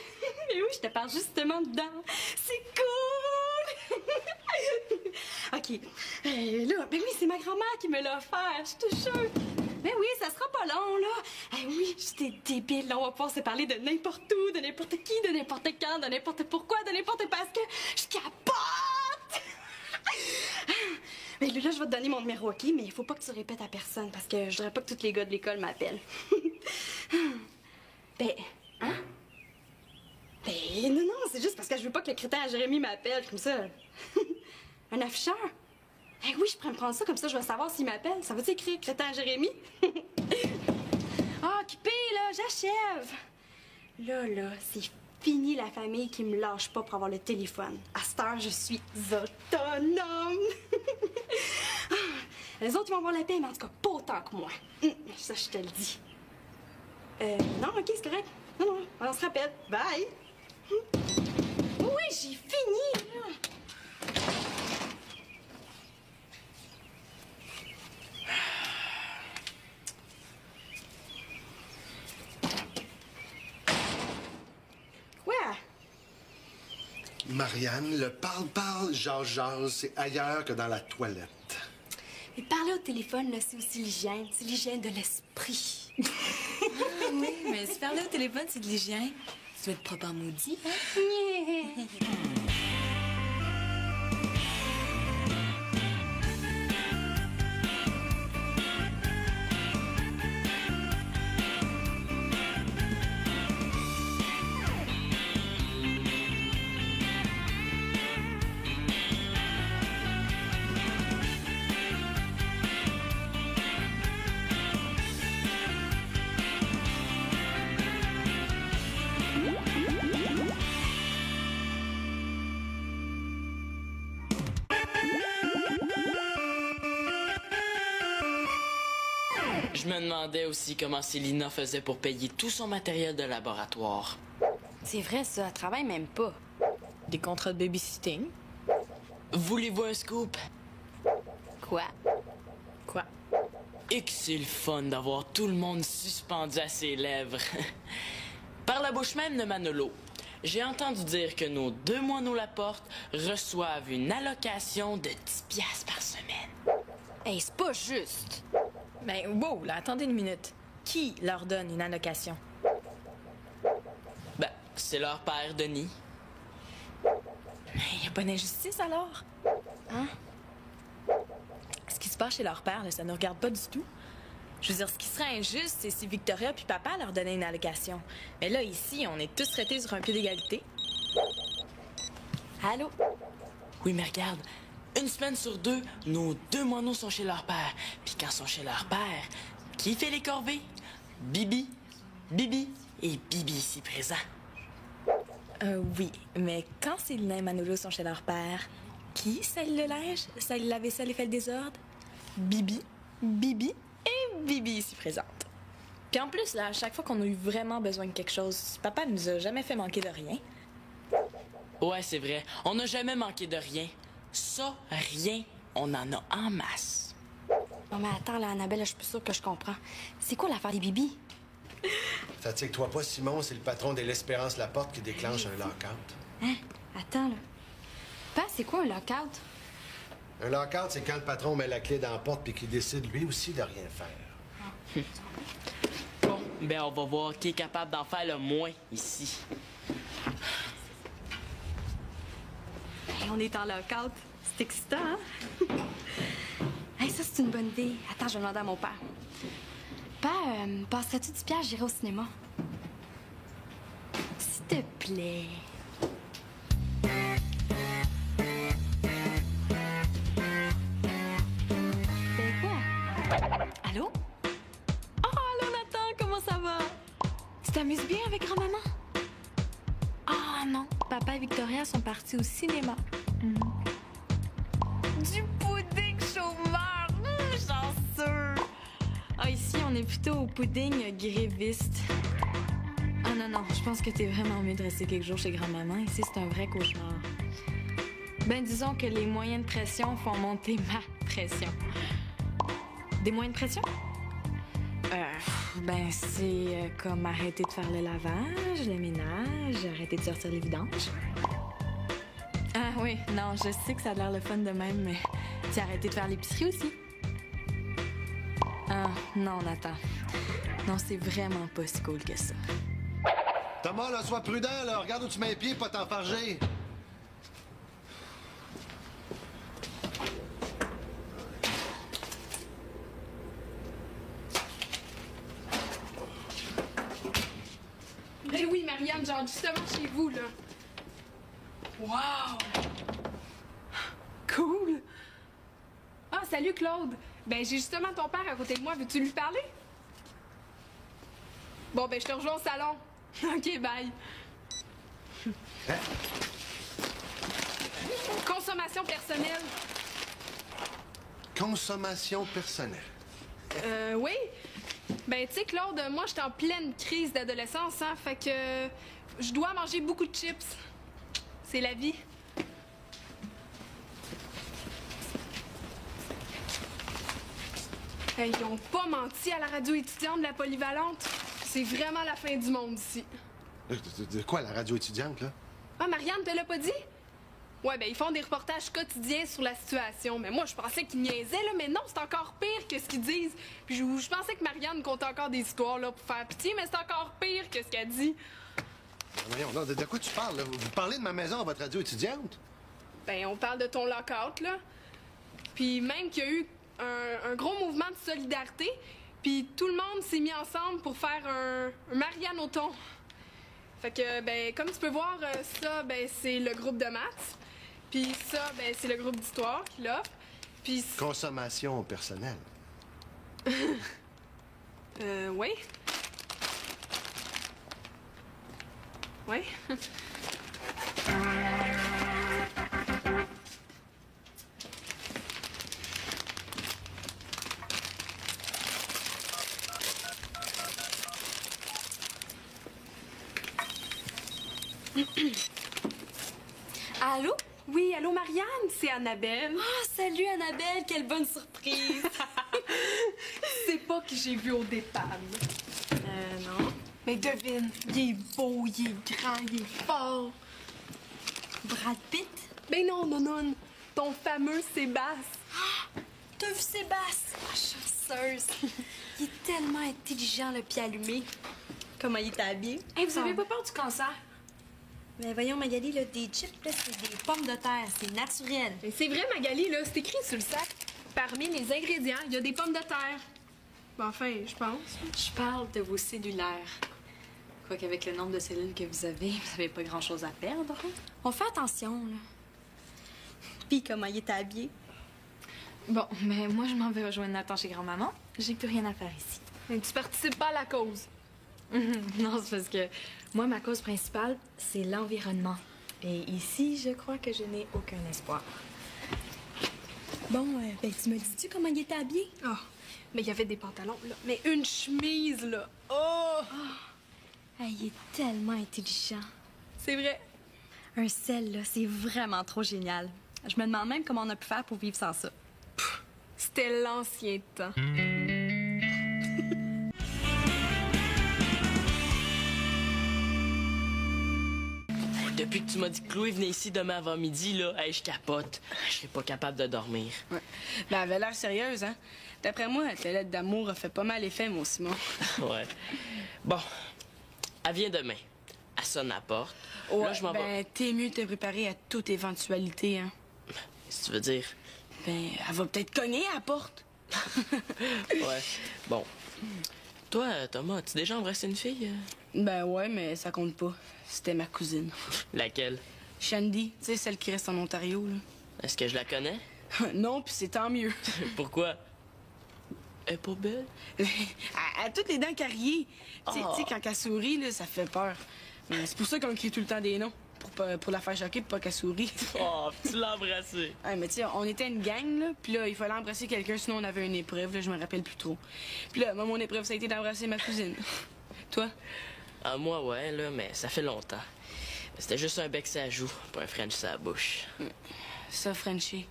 Mais oui, je te parle justement dedans. C'est cool! OK. Là, ben oui, c'est ma grand-mère qui me l'a offert, je te jure. Ben oui, ça sera pas long, là. Oui, j'étais débile, là. On va pouvoir se parler de n'importe où, de n'importe qui, de n'importe quand, de n'importe pourquoi, de n'importe parce que je capote! Mais là, je vais te donner mon numéro, OK? Mais il faut pas que tu répètes à personne parce que je voudrais pas que tous les gars de l'école m'appellent. Ben, hein? Ben, non, c'est juste parce que je veux pas que le crétin à Jérémy m'appelle comme ça. Un afficheur? Eh oui, je pourrais me prendre ça, comme ça je vais savoir s'il m'appelle. Ça veut-tu écrire crétin à Jérémy? Ah, occupé, là, j'achève. Là, c'est fini la famille qui me lâche pas pour avoir le téléphone. À cette heure, je suis autonome. Les autres, ils vont avoir la paix, mais en tout cas, pas autant que moi. Ça, je te le dis. Non, OK, c'est correct. Non, on se rappelle. Bye! Oui, j'ai fini, là! Quoi? Marianne, le parle-parle, jase-jase, c'est ailleurs que dans la toilette. Mais parler au téléphone, là, c'est aussi l'hygiène. C'est l'hygiène de l'esprit. Oui, mais si parler au téléphone, c'est de l'hygiène, tu dois être propre en maudit, hein? Je me demandais aussi comment Célina faisait pour payer tout son matériel de laboratoire. C'est vrai, ça. Elle travaille même pas. Des contrats de babysitting. Voulez-vous un scoop? Quoi? Quoi? Et que c'est le fun d'avoir tout le monde suspendu à ses lèvres. Par la bouche même de Manolo, j'ai entendu dire que nos 2 moineaux Laporte reçoivent une allocation de 10 piastres par semaine. Hey, c'est pas juste. Ben, wow, là, attendez une minute. Qui leur donne une allocation? Ben, c'est leur père, Denis. Il n'y a pas d'injustice, alors? Hein? Ce qui se passe chez leur père, là, ça ne nous regarde pas du tout. Je veux dire, ce qui serait injuste, c'est si Victoria puis papa leur donnaient une allocation. Mais là, ici, on est tous traités sur un pied d'égalité. Allô? Oui, mais regarde, une semaine sur 2, nos 2 moineaux sont chez leur père. Puis quand ils sont chez leur père, qui fait les corvées? Bibi, Bibi et Bibi ici présent. Oui, mais quand Célina et Manolo sont chez leur père, qui scelle le linge, scelle la vaisselle et fait le désordre? Bibi, Bibi et Bibi ici présente. Puis en plus, là, à chaque fois qu'on a eu vraiment besoin de quelque chose, papa nous a jamais fait manquer de rien. Ouais, c'est vrai. On n'a jamais manqué de rien. Ça, rien, on en a en masse. Non, mais attends, là, Annabelle, je suis plus sûre que je comprends. C'est quoi l'affaire des bibis? Fatigue-toi pas, Simon, c'est le patron de l'Espérance Laporte qui déclenche un lock-out. Hein? Attends, là. Papa, c'est quoi un lockout? Un lock-out, c'est quand le patron met la clé dans la porte puis qu'il décide lui aussi de rien faire. Bon, ben on va voir qui est capable d'en faire le moins ici. Hey, on est en lockout. C'est excitant, hein? Hey, ça, c'est une bonne idée. Attends, je vais demander à mon père. Papa, passerais-tu 10 piastres, j'irai au cinéma? S'il te plaît. C'est quoi? Allô? Oh, allô, Nathan, comment ça va? Tu t'amuses bien avec grand-maman? Ah non, papa et Victoria sont partis au cinéma. Du pudding chômeur! Chanceux! Ah, ici, on est plutôt au pudding gréviste. Ah non, non, je pense que t'es vraiment mieux de rester quelques jours chez grand-maman. Ici, c'est un vrai cauchemar. Ben, disons que les moyens de pression font monter ma pression. Des moyens de pression? Ben, c'est comme arrêter de faire le lavage, le ménage, arrêter de sortir les vidanges. Ah oui, non, je sais que ça a l'air le fun de même, mais tu as arrêté de faire l'épicerie aussi? Ah, non, Nathan. Non, c'est vraiment pas si cool que ça. Thomas, là, sois prudent, là. Regarde où tu mets les pieds, pas t'enfarger. Eh oui, Marianne, genre justement chez vous, là. Wow! Cool! Ah, salut Claude! Ben, j'ai justement ton père à côté de moi. Veux-tu lui parler? Bon, ben, je te rejoins au salon. OK, bye. Hein? Consommation personnelle. Consommation personnelle. Oui. Ben, tu sais, Claude, moi, j'étais en pleine crise d'adolescence, hein, fait que je dois manger beaucoup de chips. C'est la vie. Hey, ils ont pas menti à la radio étudiante de la polyvalente. C'est vraiment la fin du monde ici. De quoi, la radio étudiante, là? Ah, Marianne te l'a pas dit? Ouais, ben, ils font des reportages quotidiens sur la situation. Mais moi, je pensais qu'ils niaisaient, là. Mais non, c'est encore pire que ce qu'ils disent. Puis je pensais que Marianne comptait encore des histoires, là, pour faire pitié, mais c'est encore pire que ce qu'elle dit. Voyons, non, de quoi tu parles, là? Vous parlez de ma maison à votre radio étudiante? Ben, on parle de ton lockout, là. Puis même qu'il y a eu un gros mouvement de solidarité. Puis tout le monde s'est mis ensemble pour faire un Marianne au thon. Fait que, ben, comme tu peux voir, ça, ben, c'est le groupe de maths. Puis ça, ben, c'est le groupe d'histoire qui l'offre. Puis... Consommation personnelle. Oui. Oui. Allô? Oui, allô, Marianne, c'est Annabelle. Ah, salut Annabelle, quelle bonne surprise! C'est pas que j'ai vu au départ. Non. Mais devine, il est beau, il est grand, il est fort. Brad Pitt? Ben non, non, ton fameux Sébastien. T'as vu Sébastien? Ah, chanceuse! Il est tellement intelligent, le pied allumé. Comment il est habillé? Hey, vous avez pas peur du cancer? Mais voyons, Magali, là, des chips, là, c'est des pommes de terre. C'est naturel. Mais c'est vrai, Magali, là, c'est écrit sur le sac. Parmi les ingrédients, il y a des pommes de terre. Ben, enfin, je pense. Je parle de vos cellulaires. Quoique avec le nombre de cellules que vous avez pas grand-chose à perdre. On fait attention, là. Puis comment il est habillé? Bon, mais moi, je m'en vais rejoindre Nathan chez grand-maman. J'ai plus rien à faire ici. Mais tu participes pas à la cause. Non, c'est parce que moi, ma cause principale, c'est l'environnement. Et ici, je crois que je n'ai aucun espoir. Bon, ben, tu me dis-tu comment il était habillé? Ah, mais il y avait des pantalons, là. Mais une chemise, là. Oh! Il est tellement intelligent. C'est vrai. Un sel, là, c'est vraiment trop génial. Je me demande même comment on a pu faire pour vivre sans ça. C'était l'ancien temps. Depuis que tu m'as dit que Chloé venait ici demain avant midi, là, hey, je capote. Je serais pas capable de dormir. Ouais. Ben, elle avait l'air sérieuse, hein? D'après moi, ta lettre d'amour a fait pas mal effet, mon Simon. Ouais. Bon, elle vient demain. Elle sonne à la porte. Ouais, là, je m'en vais. ben, t'es mieux de te préparer à toute éventualité, hein? Qu'est-ce que tu veux dire? Ben, elle va peut-être cogner à la porte. Ouais. Bon. Toi, Thomas, as-tu déjà embrassé une fille? Ben ouais, mais ça compte pas. C'était ma cousine. Laquelle? Shandy, tu sais, celle qui reste en Ontario, là. Est-ce que je la connais? Non, puis c'est tant mieux. Pourquoi? Elle est pas belle? Elle a toutes les dents carriées. Tu sais, Oh. tu sais, quand elle sourit, là, ça fait peur. Mais c'est pour ça qu'on crie tout le temps des noms. Pour la faire choquer, pour pas qu'elle sourie. Oh, tu l'as embrassée. Ouais, mais tu sais, on était une gang, là, puis là, il fallait embrasser quelqu'un, sinon on avait une épreuve, là, je me rappelle plus trop. Puis là, moi, mon épreuve, ça a été d'embrasser ma cousine. Toi? Ah, moi, ouais, là, mais ça fait longtemps. C'était juste un bec sur la joue, pas un French sur la bouche. Ça, Frenchie,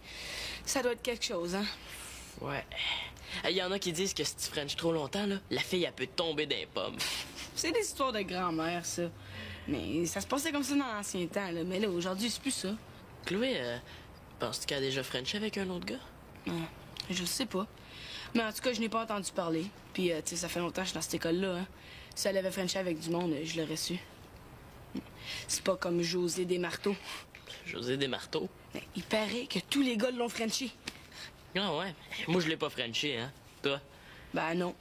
ça doit être quelque chose, hein? Ouais. Il y en a qui disent que si tu French trop longtemps, là, la fille, elle peut tomber dans les pommes. C'est des histoires de grand-mère, ça. Mais ça se passait comme ça dans l'ancien temps, là. Mais là, aujourd'hui, c'est plus ça. Chloé, penses-tu qu'elle a déjà Frenché avec un autre gars? Non, je sais pas. Mais en tout cas, je n'ai pas entendu parler. Puis, tu sais, ça fait longtemps que je suis dans cette école-là, hein. Si elle avait Frenché avec du monde, je l'aurais su. C'est pas comme José Desmarteaux. José Desmarteaux? Mais il paraît que tous les gars l'ont Frenché. Ah ouais? Moi, je l'ai pas Frenché, hein? Toi? Ben non.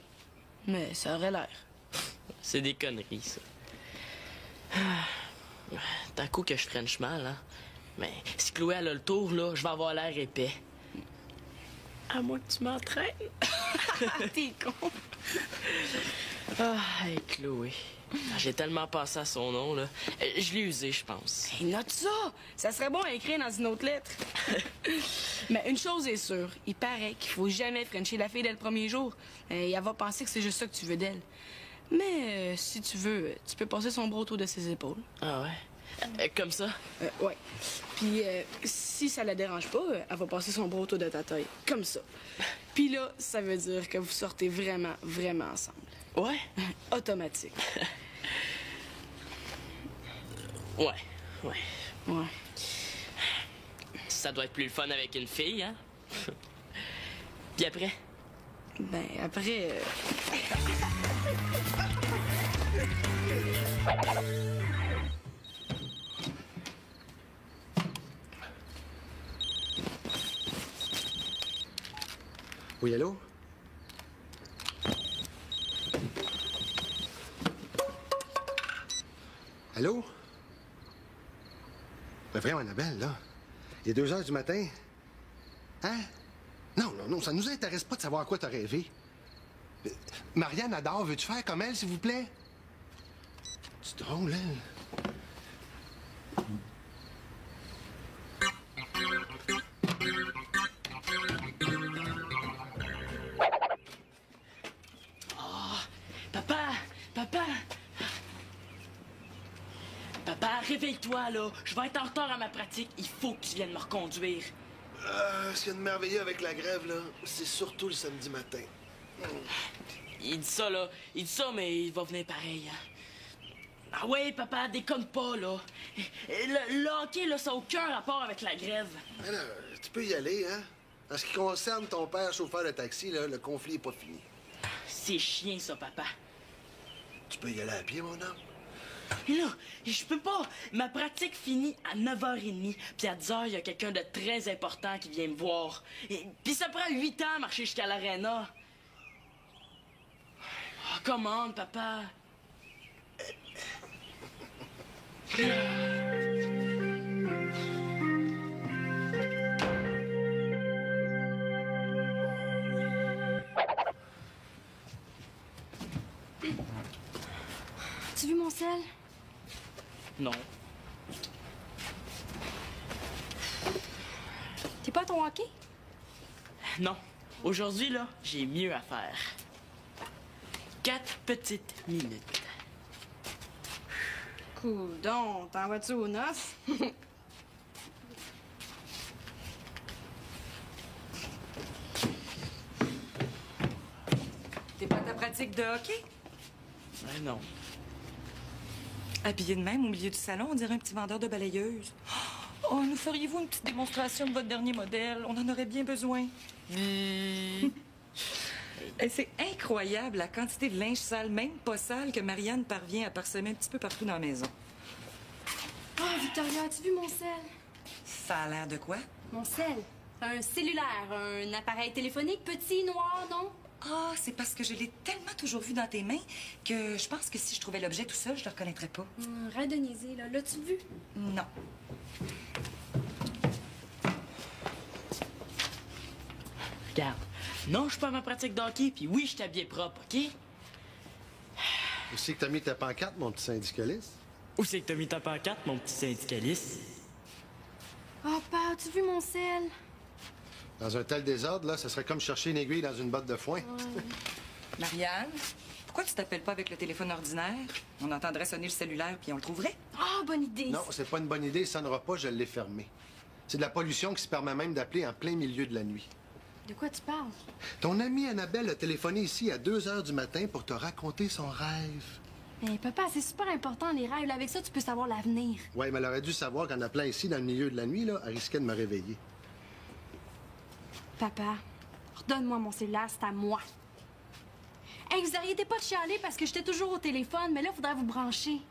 Mais ça aurait l'air. C'est des conneries, ça. T'as coup que je French mal, hein? Mais si Chloé, elle a le tour, là, je vais avoir l'air épais. À moins que tu m'entraînes. T'es con. Ah, hey, Chloé. J'ai tellement pensé à son nom, là. Je l'ai usé, je pense. Hey, note ça! Ça serait bon à écrire dans une autre lettre. Mais une chose est sûre, il paraît qu'il faut jamais frencher la fille dès le premier jour. Elle va penser que c'est juste ça que tu veux d'elle. Mais si tu veux, tu peux passer son bras autour de ses épaules. Ah ouais? Comme ça? Ouais. Puis si ça la dérange pas, elle va passer son bras autour de ta taille. Comme ça. Puis là, ça veut dire que vous sortez vraiment, vraiment ensemble. Ouais? Automatique. Ouais. Ouais. Ça doit être plus le fun avec une fille, hein? Puis après? Ben, après... Oui, allô? Allô? Ben voyons, Annabelle, là. Il est 2 heures du matin. Hein? Non, ça nous intéresse pas de savoir à quoi t'as rêvé. Marianne adore, veux-tu faire comme elle, s'il vous plaît? C'est drôle, hein? Papa, réveille-toi, là. Je vais être en retard à ma pratique. Il faut que tu viennes me reconduire. Ce qu'il y a de merveilleux avec la grève, là, c'est surtout le samedi matin. Il dit ça, là. Il dit ça, mais il va venir pareil. Hein. Ah ouais, papa, déconne pas, là. Le hockey, là, ça n'a aucun rapport avec la grève. Mais là, tu peux y aller, hein? En ce qui concerne ton père, chauffeur de taxi, là, le conflit n'est pas fini. C'est chien, ça, papa. Tu peux y aller à pied, mon homme? Mais là, je peux pas. Ma pratique finit à 9h30. Puis à 10h, il y a quelqu'un de très important qui vient me voir. Puis ça prend 8 ans à marcher jusqu'à l'aréna. Oh, commande, papa. As-tu vu mon sel? Non. T'es pas à ton hockey? Non. Aujourd'hui, là, j'ai mieux à faire. 4 petites minutes. Cool, donc, t'en vas-tu aux noces? T'es pas à ta pratique de hockey? Ouais, non. Habillé de même au milieu du salon, on dirait un petit vendeur de balayeuses. Oh, nous feriez-vous une petite démonstration de votre dernier modèle? On en aurait bien besoin. C'est incroyable la quantité de linge sale, même pas sale, que Marianne parvient à parsemer un petit peu partout dans la maison. Oh, Victoria, as-tu vu mon sel? Ça a l'air de quoi? Mon sel? Un cellulaire, un appareil téléphonique petit, noir, non? Ah, c'est parce que je l'ai tellement toujours vu dans tes mains que je pense que si je trouvais l'objet tout seul, je le reconnaîtrais pas. Arrête de niaiser, là. L'as-tu vu? Non. Regarde. Non, je suis pas à ma pratique de hockey, puis oui, je suis habillé propre, OK? Où c'est que t'as mis ta pancarte, mon petit syndicaliste? Où c'est que t'as mis ta pancarte, mon petit syndicaliste? Oh, papa, as-tu vu mon sel? Dans un tel désordre, là, ce serait comme chercher une aiguille dans une botte de foin. Marianne, pourquoi tu t'appelles pas avec le téléphone ordinaire? On entendrait sonner le cellulaire puis on le trouverait. Ah, bonne idée. Non, c'est pas une bonne idée, ça sonnera pas, je l'ai fermé. C'est de la pollution qui se permet même d'appeler en plein milieu de la nuit. De quoi tu parles? Ton amie Annabelle a téléphoné ici à 2 heures du matin pour te raconter son rêve. Mais papa, c'est super important, les rêves. Là, avec ça, tu peux savoir l'avenir. Ouais, mais elle aurait dû savoir qu'en appelant ici dans le milieu de la nuit, là, elle risquait de me réveiller. Papa, redonne-moi mon cellulaire, c'est à moi. Hey, vous arrêtez pas de chialer parce que j'étais toujours au téléphone, mais là, il faudrait vous brancher.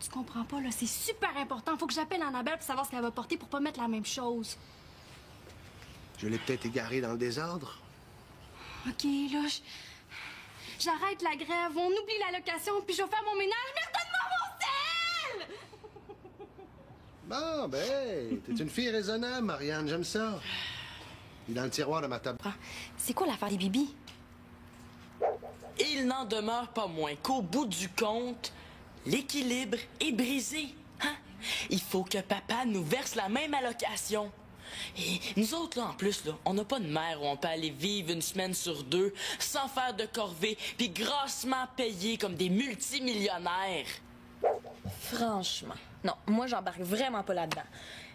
Tu comprends pas, là, c'est super important. Faut que j'appelle Annabelle pour savoir ce qu'elle va porter pour pas mettre la même chose. Je l'ai peut-être égaré dans le désordre. OK, là, j'arrête la grève, on oublie la location, puis je vais faire mon ménage, mais redonne-moi mon sel! Bon, ben, t'es une fille raisonnable, Marianne, j'aime ça. Il est dans le tiroir de ma table. C'est quoi l'affaire des bibis? Il n'en demeure pas moins qu'au bout du compte, l'équilibre est brisé. Hein? Il faut que papa nous verse la même allocation. Et nous autres, là, en plus, là, on n'a pas de mère où on peut aller vivre une semaine sur 2 sans faire de corvée, puis grassement payés comme des multimillionnaires. Franchement, non, moi, j'embarque vraiment pas là-dedans.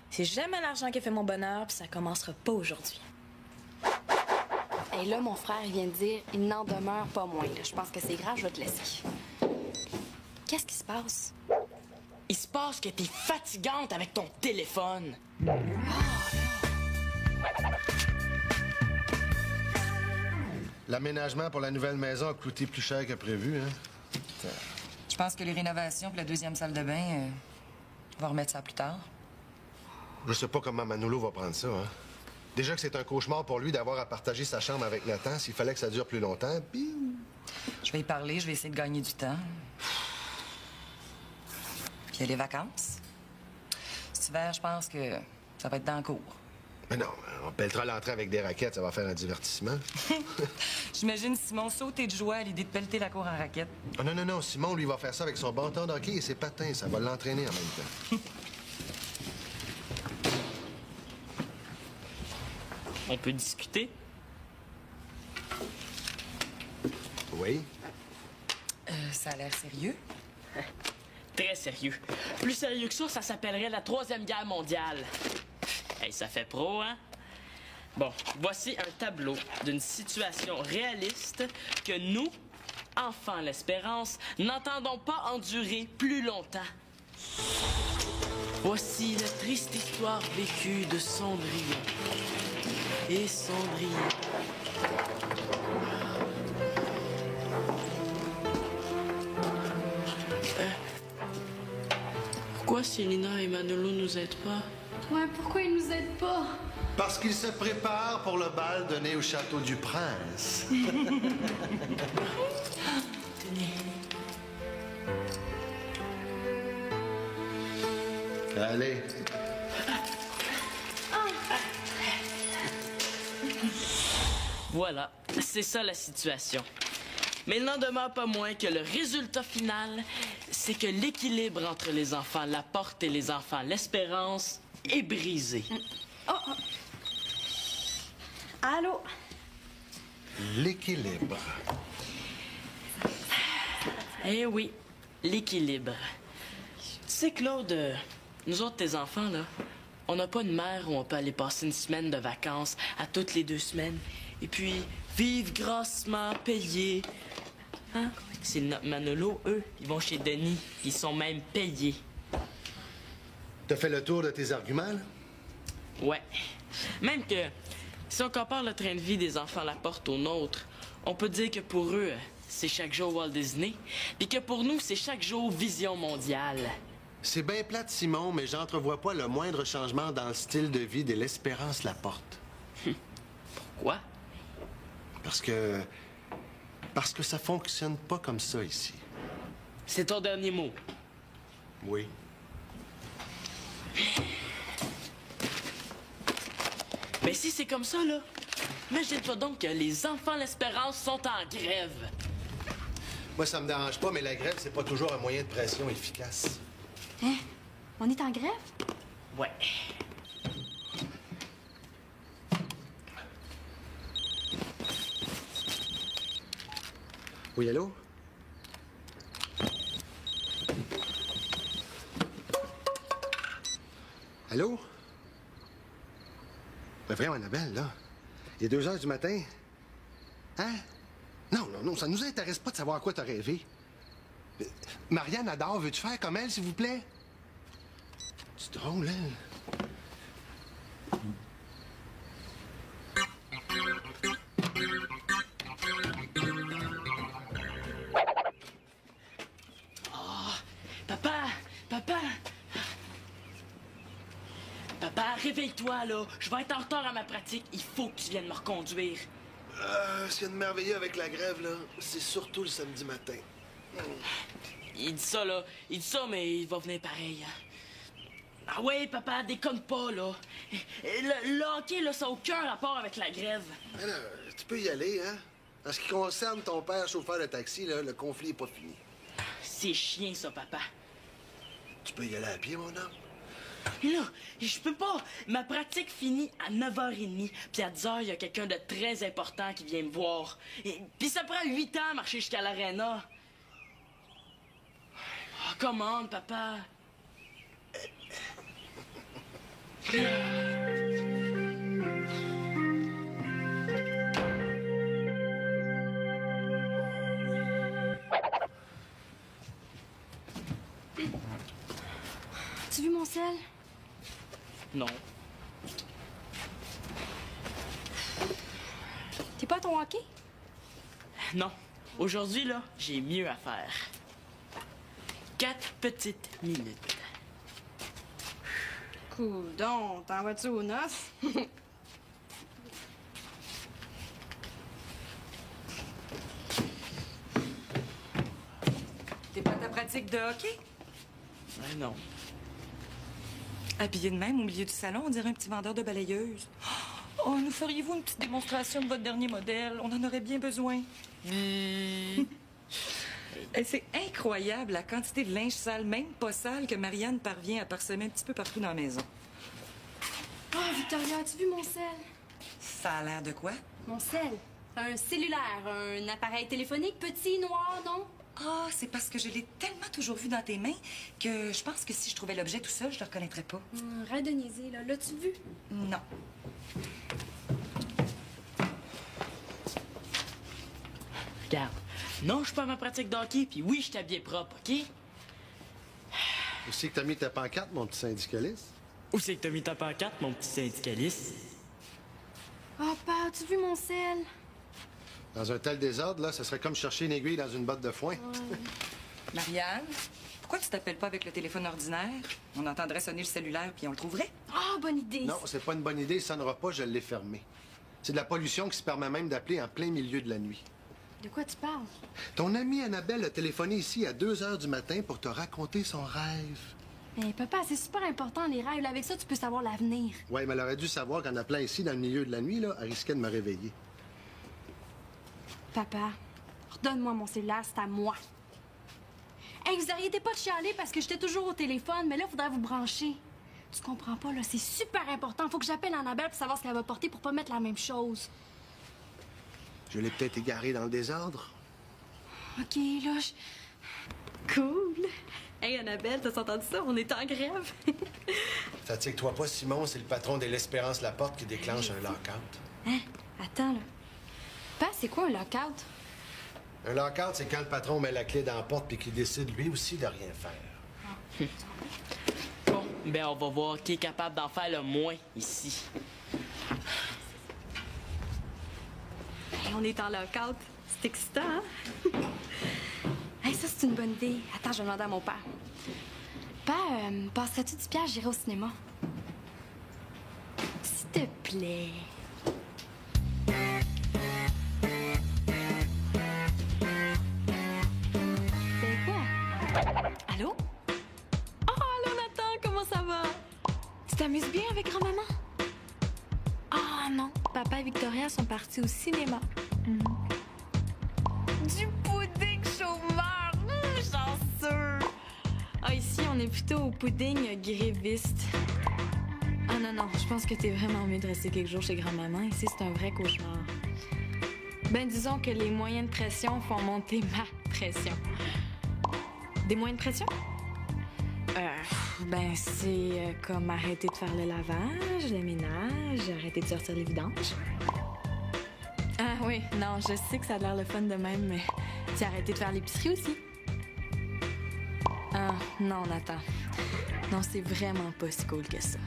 C'est jamais l'argent qui fait mon bonheur, puis ça commencera pas aujourd'hui. Et là, mon frère vient de dire « il n'en demeure pas moins ». Je pense que c'est grave, je vais te laisser. Qu'est-ce qui se passe? Il se passe que t'es fatigante avec ton téléphone. L'aménagement pour la nouvelle maison a coûté plus cher que prévu, hein? Je pense que les rénovations pour la deuxième salle de bain, on va remettre ça plus tard. Je sais pas comment Manolo va prendre ça, hein? Déjà que c'est un cauchemar pour lui d'avoir à partager sa chambre avec Nathan s'il fallait que ça dure plus longtemps, puis... Je vais y parler, je vais essayer de gagner du temps. Puis il y a les vacances. Cet hiver, je pense que ça va être dans le cours. Mais non, on pelletera l'entrée avec des raquettes, ça va faire un divertissement. J'imagine Simon sauter de joie à l'idée de pelleter la cour en raquette. Oh, non, Simon, lui, va faire ça avec son bâton de hockey et ses patins. Ça va l'entraîner en même temps. On peut discuter? Oui? Ça a l'air sérieux. Très sérieux. Plus sérieux que ça s'appellerait la Troisième Guerre mondiale. Hey, ça fait pro, hein? Bon, voici un tableau d'une situation réaliste que nous, enfants l'espérance, n'entendons pas endurer plus longtemps. Voici la triste histoire vécue de Cendrillon. Et Cendrillon. Pourquoi Célina et Manolo nous aident pas? Ouais, pourquoi ils nous aident pas? Parce qu'il se prépare pour le bal donné au château du Prince. Tenez. Allez. Voilà, c'est ça la situation. Mais il n'en demeure pas moins que le résultat final, c'est que l'équilibre entre les enfants Laporte et les enfants l'Espérance est brisé. Oh. Allô? L'équilibre. Eh oui, l'équilibre. Tu sais, Claude, nous autres, tes enfants, là, on n'a pas une mère où on peut aller passer une semaine de vacances à toutes les 2 semaines. Et puis, vivre grassement, payés. Hein? C'est notre Manolo, eux, ils vont chez Denis. Ils sont même payés. T'as fait le tour de tes arguments, là? Ouais. Même que, si on compare le train de vie des enfants Laporte au nôtre, on peut dire que pour eux, c'est chaque jour Walt Disney, puis que pour nous, c'est chaque jour Vision mondiale. C'est bien plate, Simon, mais j'entrevois pas le moindre changement dans le style de vie de l'Espérance Laporte. Pourquoi? Parce que ça fonctionne pas comme ça ici. C'est ton dernier mot. Oui. Mais si c'est comme ça, là, imagine-toi donc que les enfants l'Espérance sont en grève. Moi, ça me dérange pas, mais la grève, c'est pas toujours un moyen de pression efficace. Hein? On est en grève? Ouais. Oui, allô? Allô? Ben voyons, Annabelle, là. Il est 2 heures du matin. Hein? Non, ça nous intéresse pas de savoir à quoi t'as rêvé. Marianne adore, veux-tu faire comme elle, s'il vous plaît? C'est drôle, hein? Papa, réveille-toi, là. Je vais être en retard à ma pratique. Il faut que tu viennes me reconduire. Ce qu'il y a de merveilleux avec la grève, là, c'est surtout le samedi matin. Il dit ça, là. Il dit ça, mais il va venir pareil. Hein. Ah ouais, papa, déconne pas, là. Le hockey, là, ça n'a aucun rapport avec la grève. Alors, tu peux y aller, hein? En ce qui concerne ton père chauffeur de taxi, là, le conflit n'est pas fini. c'est chiant, ça, papa. Tu peux y aller à pied, mon homme? Là, je peux pas. Ma pratique finit à 9h30. Puis à 10h, il y a quelqu'un de très important qui vient me voir. Puis ça prend 8 ans à marcher jusqu'à l'aréna. Oh, commande, papa. As-tu vu mon sel? Non. T'es pas à ton hockey? Non. Aujourd'hui, là, j'ai mieux à faire. 4 petites minutes. Cool, donc, t'en vas-tu aux noces? T'es pas à ta pratique de hockey? Ben non. Habillé de même au milieu du salon, on dirait un petit vendeur de balayeuses. Oh, nous feriez-vous une petite démonstration de votre dernier modèle? On en aurait bien besoin. C'est incroyable la quantité de linge sale, même pas sale, que Marianne parvient à parsemer un petit peu partout dans la maison. Oh, Victoria, as-tu vu mon sel? Ça a l'air de quoi? Mon sel? C'est un cellulaire, un appareil téléphonique petit, noir, non? Ah, c'est parce que je l'ai tellement toujours vu dans tes mains que je pense que si je trouvais l'objet tout seul, je le reconnaîtrais pas. Arrête de niaiser, là. L'as-tu vu? Non. Regarde. Non, je suis pas à ma pratique de hockey, puis oui, je t'habille propre, OK? Où c'est que t'as mis ta pancarte, mon petit syndicaliste? Où c'est que t'as mis ta pancarte, mon petit syndicaliste? Oh, papa, as-tu vu mon sel? Dans un tel désordre, là, ce serait comme chercher une aiguille dans une botte de foin. Marianne, pourquoi tu t'appelles pas avec le téléphone ordinaire? On entendrait sonner le cellulaire puis on le trouverait. Ah, bonne idée! Non, c'est pas une bonne idée, il sonnera pas, je l'ai fermé. C'est de la pollution qui se permet même d'appeler en plein milieu de la nuit. De quoi tu parles? Ton amie Annabelle a téléphoné ici à 2 heures du matin pour te raconter son rêve. Mais papa, c'est super important, les rêves. Là, avec ça, tu peux savoir l'avenir. Ouais, mais elle aurait dû savoir qu'en appelant ici dans le milieu de la nuit, là, elle risquait de me réveiller. Papa, redonne-moi mon cellulaire, c'est à moi. Hey, vous arrêtez pas de chialer parce que j'étais toujours au téléphone, mais là, il faudrait vous brancher. Tu comprends pas, là, c'est super important. Faut que j'appelle Annabelle pour savoir ce qu'elle va porter pour pas mettre la même chose. Je l'ai peut-être égaré dans le désordre. OK, là, Cool. Hey, Annabelle, t'as entendu ça? On est en grève. Fatigue-toi pas, Simon, c'est le patron de l'Espérance Laporte qui déclenche un lock-out. Hein? Attends, là. Papa, c'est quoi un lockout? Un lock-out, c'est quand le patron met la clé dans la porte puis qu'il décide lui aussi de rien faire. Bon, ben on va voir qui est capable d'en faire le moins ici. Hey, on est en lockout. C'est excitant, hein? Hey, ça, c'est une bonne idée. Attends, je vais demander à mon père. Papa, passerais-tu du piège, j'irai au cinéma? S'il te plaît. C'est quoi? Allô? Oh, allô, Nathan, comment ça va? Tu t'amuses bien avec grand-maman? Ah non, papa et Victoria sont partis au cinéma. Du pudding chômeur! Chanceux! Ah, ici, on est plutôt au pudding gréviste. Ah non, je pense que t'es vraiment mieux de rester quelques jours chez grand-maman. Ici, c'est un vrai cauchemar. Ben, disons que les moyens de pression font monter ma pression. Des moyens de pression? Ben, c'est comme arrêter de faire le lavage, le ménage, arrêter de sortir les vidanges. Ah oui, non, je sais que ça a l'air le fun de même, mais tu as arrêté de faire l'épicerie aussi. Ah, non, Nathan. Non, c'est vraiment pas si cool que ça.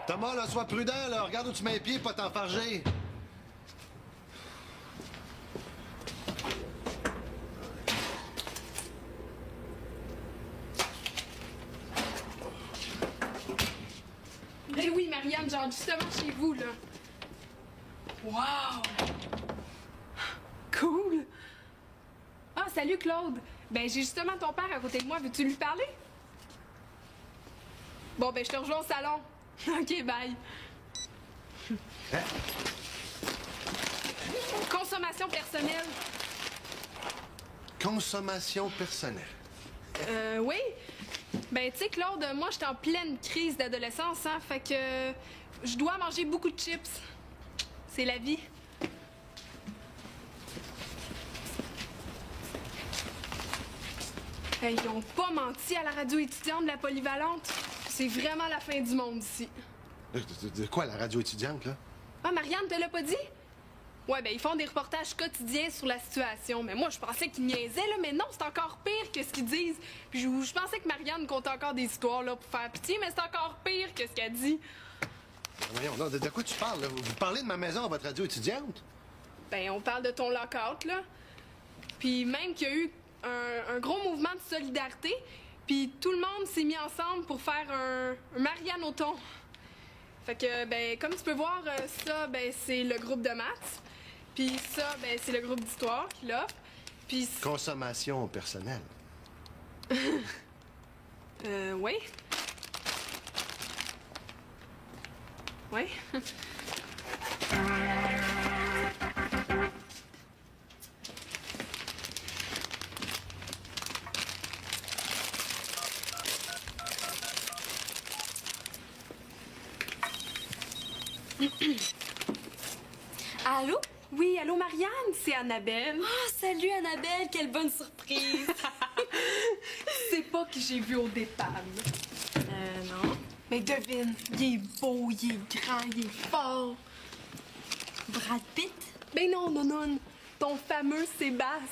Thomas, là, sois prudent, là. Regarde où tu mets les pieds, pas t'enfarger. Eh oui, Marianne, genre justement chez vous, là. Wow! Cool! Ah, salut, Claude. Ben, j'ai justement ton père à côté de moi. Veux-tu lui parler? Bon, ben, je te rejoins au salon. OK, bye. Hein? Consommation personnelle. Consommation personnelle. Oui. Ben, tu sais, Claude, moi, j'étais en pleine crise d'adolescence, hein, fait que je dois manger beaucoup de chips. C'est la vie. Hey, ils ont pas menti à la radio étudiante de la polyvalente. C'est vraiment la fin du monde ici. De quoi, la radio étudiante, là? Ah, Marianne, te l'a pas dit? Ouais, ben, ils font des reportages quotidiens sur la situation. Mais moi, je pensais qu'ils niaisaient, là, mais non, c'est encore pire que ce qu'ils disent. Puis je pensais que Marianne comptait encore des histoires, là, pour faire pitié, mais c'est encore pire que ce qu'elle dit. Voyons, non, de quoi tu parles, là? Vous parlez de ma maison à votre radio étudiante? Ben, on parle de ton lockout, là. Puis même qu'il y a eu un gros mouvement de solidarité, puis tout le monde s'est mis ensemble pour faire un Marianne au thon. Fait que, ben, comme tu peux voir, ça, ben, c'est le groupe de maths. Puis ça, ben, c'est le groupe d'histoire qui l'offre. Puis... Consommation personnelle. Oui. Oui. Allô? Oui, allô, Marianne, c'est Annabelle. Ah, salut Annabelle, quelle bonne surprise! C'est pas que j'ai vu au départ. Non. Mais devine, il est beau, il est grand, il est fort. Brad Pitt? Ben non, non, ton fameux Sébastien.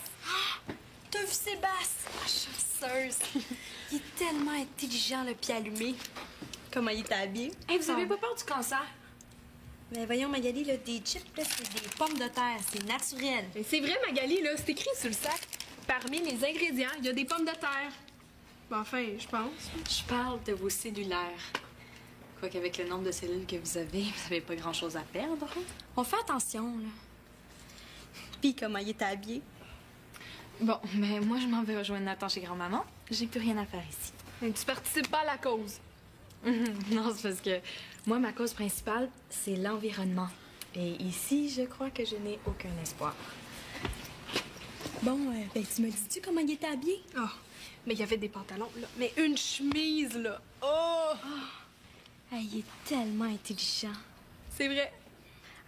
T'as vu Sébastien? Ah, chanceuse! Il est tellement intelligent, le pied allumé. Comment il est habillé? Hey, vous avez pas peur du cancer? Mais voyons, Magali, là, des chips, là, c'est des pommes de terre. C'est naturel. Mais c'est vrai, Magali, là, c'est écrit sur le sac. Parmi les ingrédients, il y a des pommes de terre. Ben, enfin, je pense. Je parle de vos cellulaires. Quoique avec le nombre de cellules que vous avez pas grand-chose à perdre. On fait attention, là. Puis comment il est habillé? Bon, mais moi, je m'en vais rejoindre Nathan chez grand-maman. J'ai plus rien à faire ici. Mais tu participes pas à la cause. Non, c'est parce que moi, ma cause principale, c'est l'environnement. Et ici, je crois que je n'ai aucun espoir. Bon, ben, tu me dis-tu comment il était habillé? Ah, mais il y avait des pantalons, là. Mais une chemise, là. Oh! Hey, il est tellement intelligent. C'est vrai.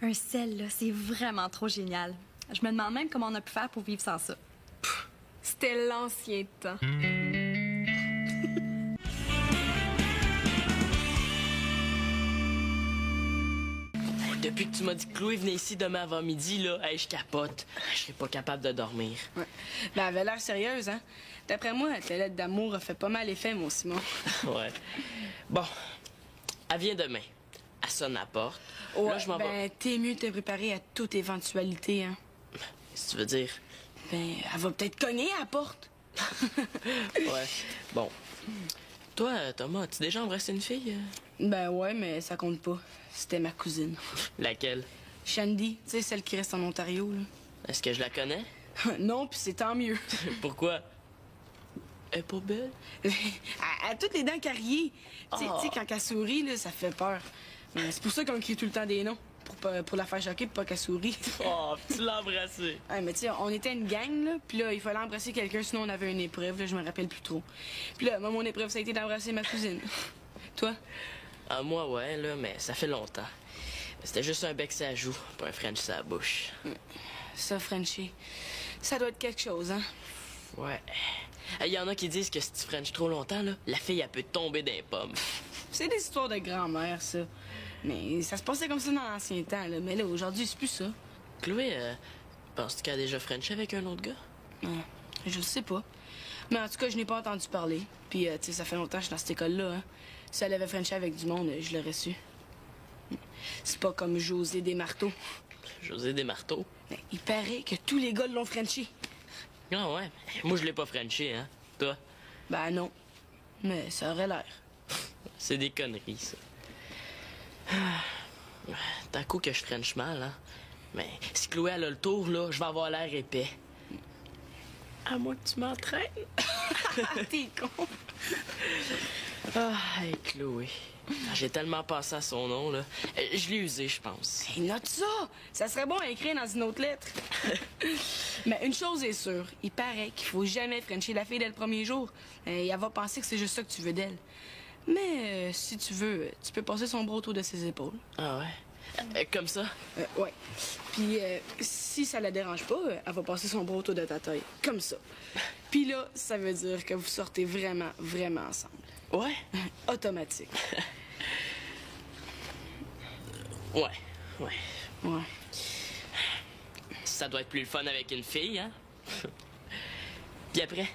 Un sel, là, c'est vraiment trop génial. Je me demande même comment on a pu faire pour vivre sans ça. C'était l'ancien temps. Depuis que tu m'as dit que Chloé venait ici demain avant midi, là, hey, je capote. Je serais pas capable de dormir. Ouais. Ben, elle avait l'air sérieuse, hein? D'après moi, ta lettre d'amour a fait pas mal effet, mon Simon. Ouais. Bon, elle vient demain. Elle sonne à la porte. Ouais, là, je m'en vais. ben, t'es mieux de te préparer à toute éventualité, hein? Qu'est-ce que tu veux dire? Ben, elle va peut-être cogner à la porte. Ouais. Bon. Toi, Thomas, as-tu déjà embrassé une fille? Ben ouais, mais ça compte pas. C'était ma cousine. Laquelle? Shandy, tu sais, celle qui reste en Ontario, là. Est-ce que je la connais? Non, puis c'est tant mieux. Pourquoi? Elle est pas belle? Elle a toutes les dents carriées. Tu sais, Ah. quand elle sourit, là, ça fait peur. Mais c'est pour ça qu'on crie tout le temps des noms. Pour la faire choquer, pour pas qu'elle sourie. Oh, tu l'as embrassée. Ouais, mais tu sais, on était une gang, là, puis là, il fallait embrasser quelqu'un, sinon on avait une épreuve, là, je me rappelle plus trop. Puis là, moi, mon épreuve, ça a été d'embrasser ma cousine. Toi? Ah, moi, ouais, là, mais ça fait longtemps. C'était juste un bec sur la joue, pas un French sur la bouche. Ça, Frenchie, ça doit être quelque chose, hein? Ouais. Il y en a qui disent que si tu French trop longtemps, là, la fille, elle peut tomber des pommes. C'est des histoires de grand-mère, ça. Mais ça se passait comme ça dans l'ancien temps, là. Mais là, aujourd'hui, c'est plus ça. Chloé, penses-tu qu'elle a déjà Frenché avec un autre gars? Je sais pas. Mais en tout cas, je n'ai pas entendu parler. Puis, tu sais, ça fait longtemps que je suis dans cette école-là, hein. Si elle avait Frenché avec du monde, je l'aurais su. C'est pas comme José Desmarteaux. José Desmarteaux? Mais il paraît que tous les gars l'ont Frenché. Ah ouais? Moi, je l'ai pas Frenché, hein? Toi? Ben non. Mais ça aurait l'air. C'est des conneries, ça. T'as coup que je French mal, hein? Mais si Chloé elle a le tour, là, je vais avoir l'air épais. À moins que tu m'entraînes. T'es con. Ah, hey, Chloé. J'ai tellement passé à son nom, là. Je l'ai usé, je pense. Hey, note ça! Ça serait bon à écrire dans une autre lettre. Mais une chose est sûre, il paraît qu'il faut jamais frencher la fille dès le premier jour. Elle va penser que c'est juste ça que tu veux d'elle. Mais si tu veux, tu peux passer son bras autour de ses épaules. Ah ouais? Comme ça? Ouais. Puis si ça la dérange pas, elle va passer son bras autour de ta taille. Comme ça. Puis là, ça veut dire que vous sortez vraiment, vraiment ensemble. Ouais? Automatique. Ouais. Ouais. Ça doit être plus le fun avec une fille, hein? Puis après?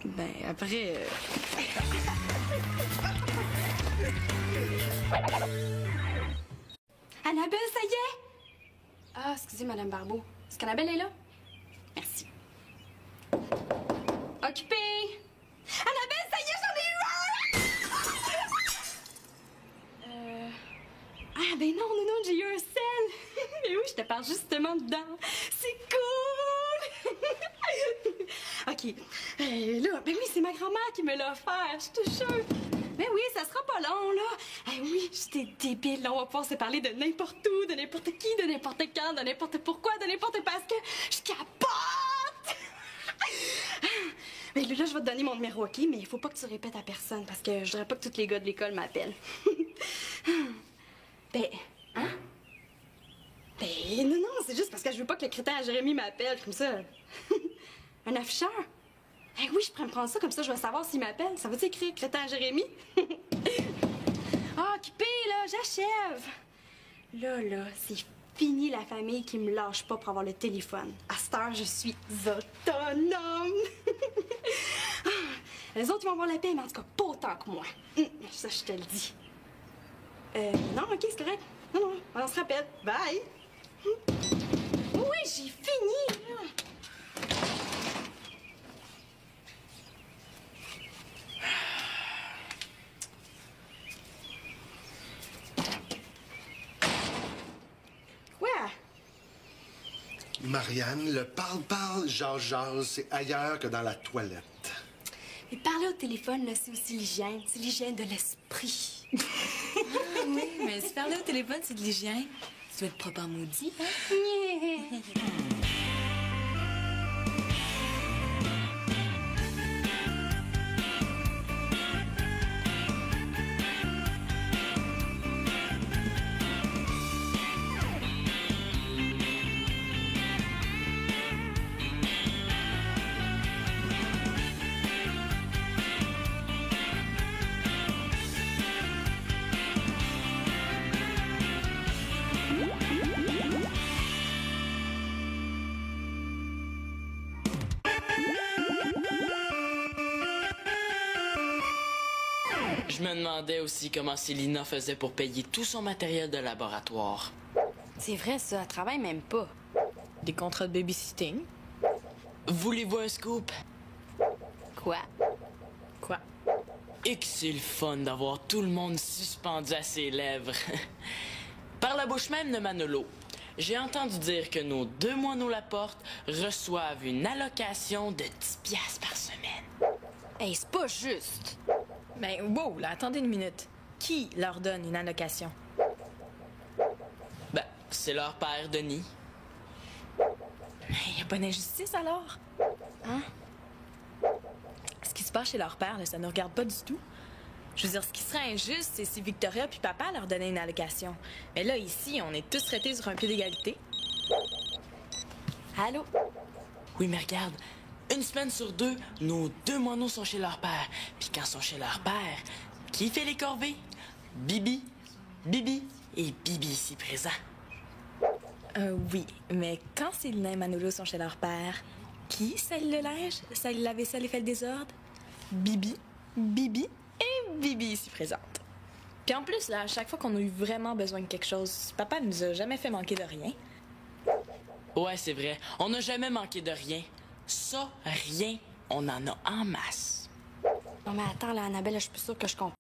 Ben, après... Annabelle, ça y est! Ah, excusez, Madame Barbeau. Est-ce qu'Annabelle est là? Merci. Occupée! Annabelle, ça y est, j'en ai eu un! Ah, ben non, j'ai eu un sel! Mais oui, je te parle justement dedans. C'est cool! OK. Là, ben oui, c'est ma grand-mère qui me l'a offert, je te jure. Ben oui, ça sera pas long, là. Eh oui, j'étais débile, là. On va pouvoir se parler de n'importe où, de n'importe qui, de n'importe quand, de n'importe pourquoi, de n'importe parce que je capote! Mais là, je vais te donner mon numéro, OK? Mais il faut pas que tu répètes à personne parce que je voudrais pas que tous les gars de l'école m'appellent. Ben, hein? Ben, non, c'est juste parce que je veux pas que le crétin à Jérémy m'appelle comme ça. Un afficheur? Eh oui, je pourrais me prendre ça, comme ça je vais savoir s'il m'appelle. Ça veut-tu écrire crétin à Jérémy? Ah, occupé, là, j'achève. Là, c'est fini la famille qui me lâche pas pour avoir le téléphone. À cette heure, je suis autonome. Les autres, ils vont avoir la paix, mais en tout cas, pas autant que moi. Ça, je te le dis. Non, OK, c'est correct. Non, on se rappelle. Bye. Oui, j'ai fini, là. Quoi? Marianne, le parle-parle, jase, c'est ailleurs que dans la toilette. Mais parler au téléphone, là, c'est aussi l'hygiène. C'est l'hygiène de l'esprit. Oui, mais si parler au téléphone, c'est de l'hygiène, tu dois être propre en maudit, hein? Je me demandais aussi comment Célina faisait pour payer tout son matériel de laboratoire. C'est vrai, ça. Elle travaille même pas. Des contrats de babysitting. Voulez-vous un scoop? Quoi? Quoi? Et que c'est le fun d'avoir tout le monde suspendu à ses lèvres. Par la bouche même de Manolo, j'ai entendu dire que nos 2 moineaux Laporte reçoivent une allocation de 10 piastres par semaine. Hey, c'est pas juste. Ben, wow, là, attendez une minute. Qui leur donne une allocation? Ben, c'est leur père, Denis. Il n'y a pas d'injustice, alors? Hein? Ce qui se passe chez leur père, là, ça ne nous regarde pas du tout. Je veux dire, ce qui serait injuste, c'est si Victoria puis papa leur donnaient une allocation. Mais là, ici, on est tous traités sur un pied d'égalité. Allô? Oui, mais regarde, une semaine sur 2, nos 2 moineaux sont chez leur père. Puis quand ils sont chez leur père, qui fait les corvées? Bibi, Bibi et Bibi ici présent. Oui, mais quand Célina et Manolo sont chez leur père, qui scelle le linge, scelle la vaisselle et fait le désordre? Bibi, Bibi et Bibi ici présente. Puis en plus, là, à chaque fois qu'on a eu vraiment besoin de quelque chose, papa nous a jamais fait manquer de rien. Ouais, c'est vrai. On n'a jamais manqué de rien. Ça, rien, on en a en masse. Non, mais attends, là, Annabelle, je suis plus sûre que je comprends.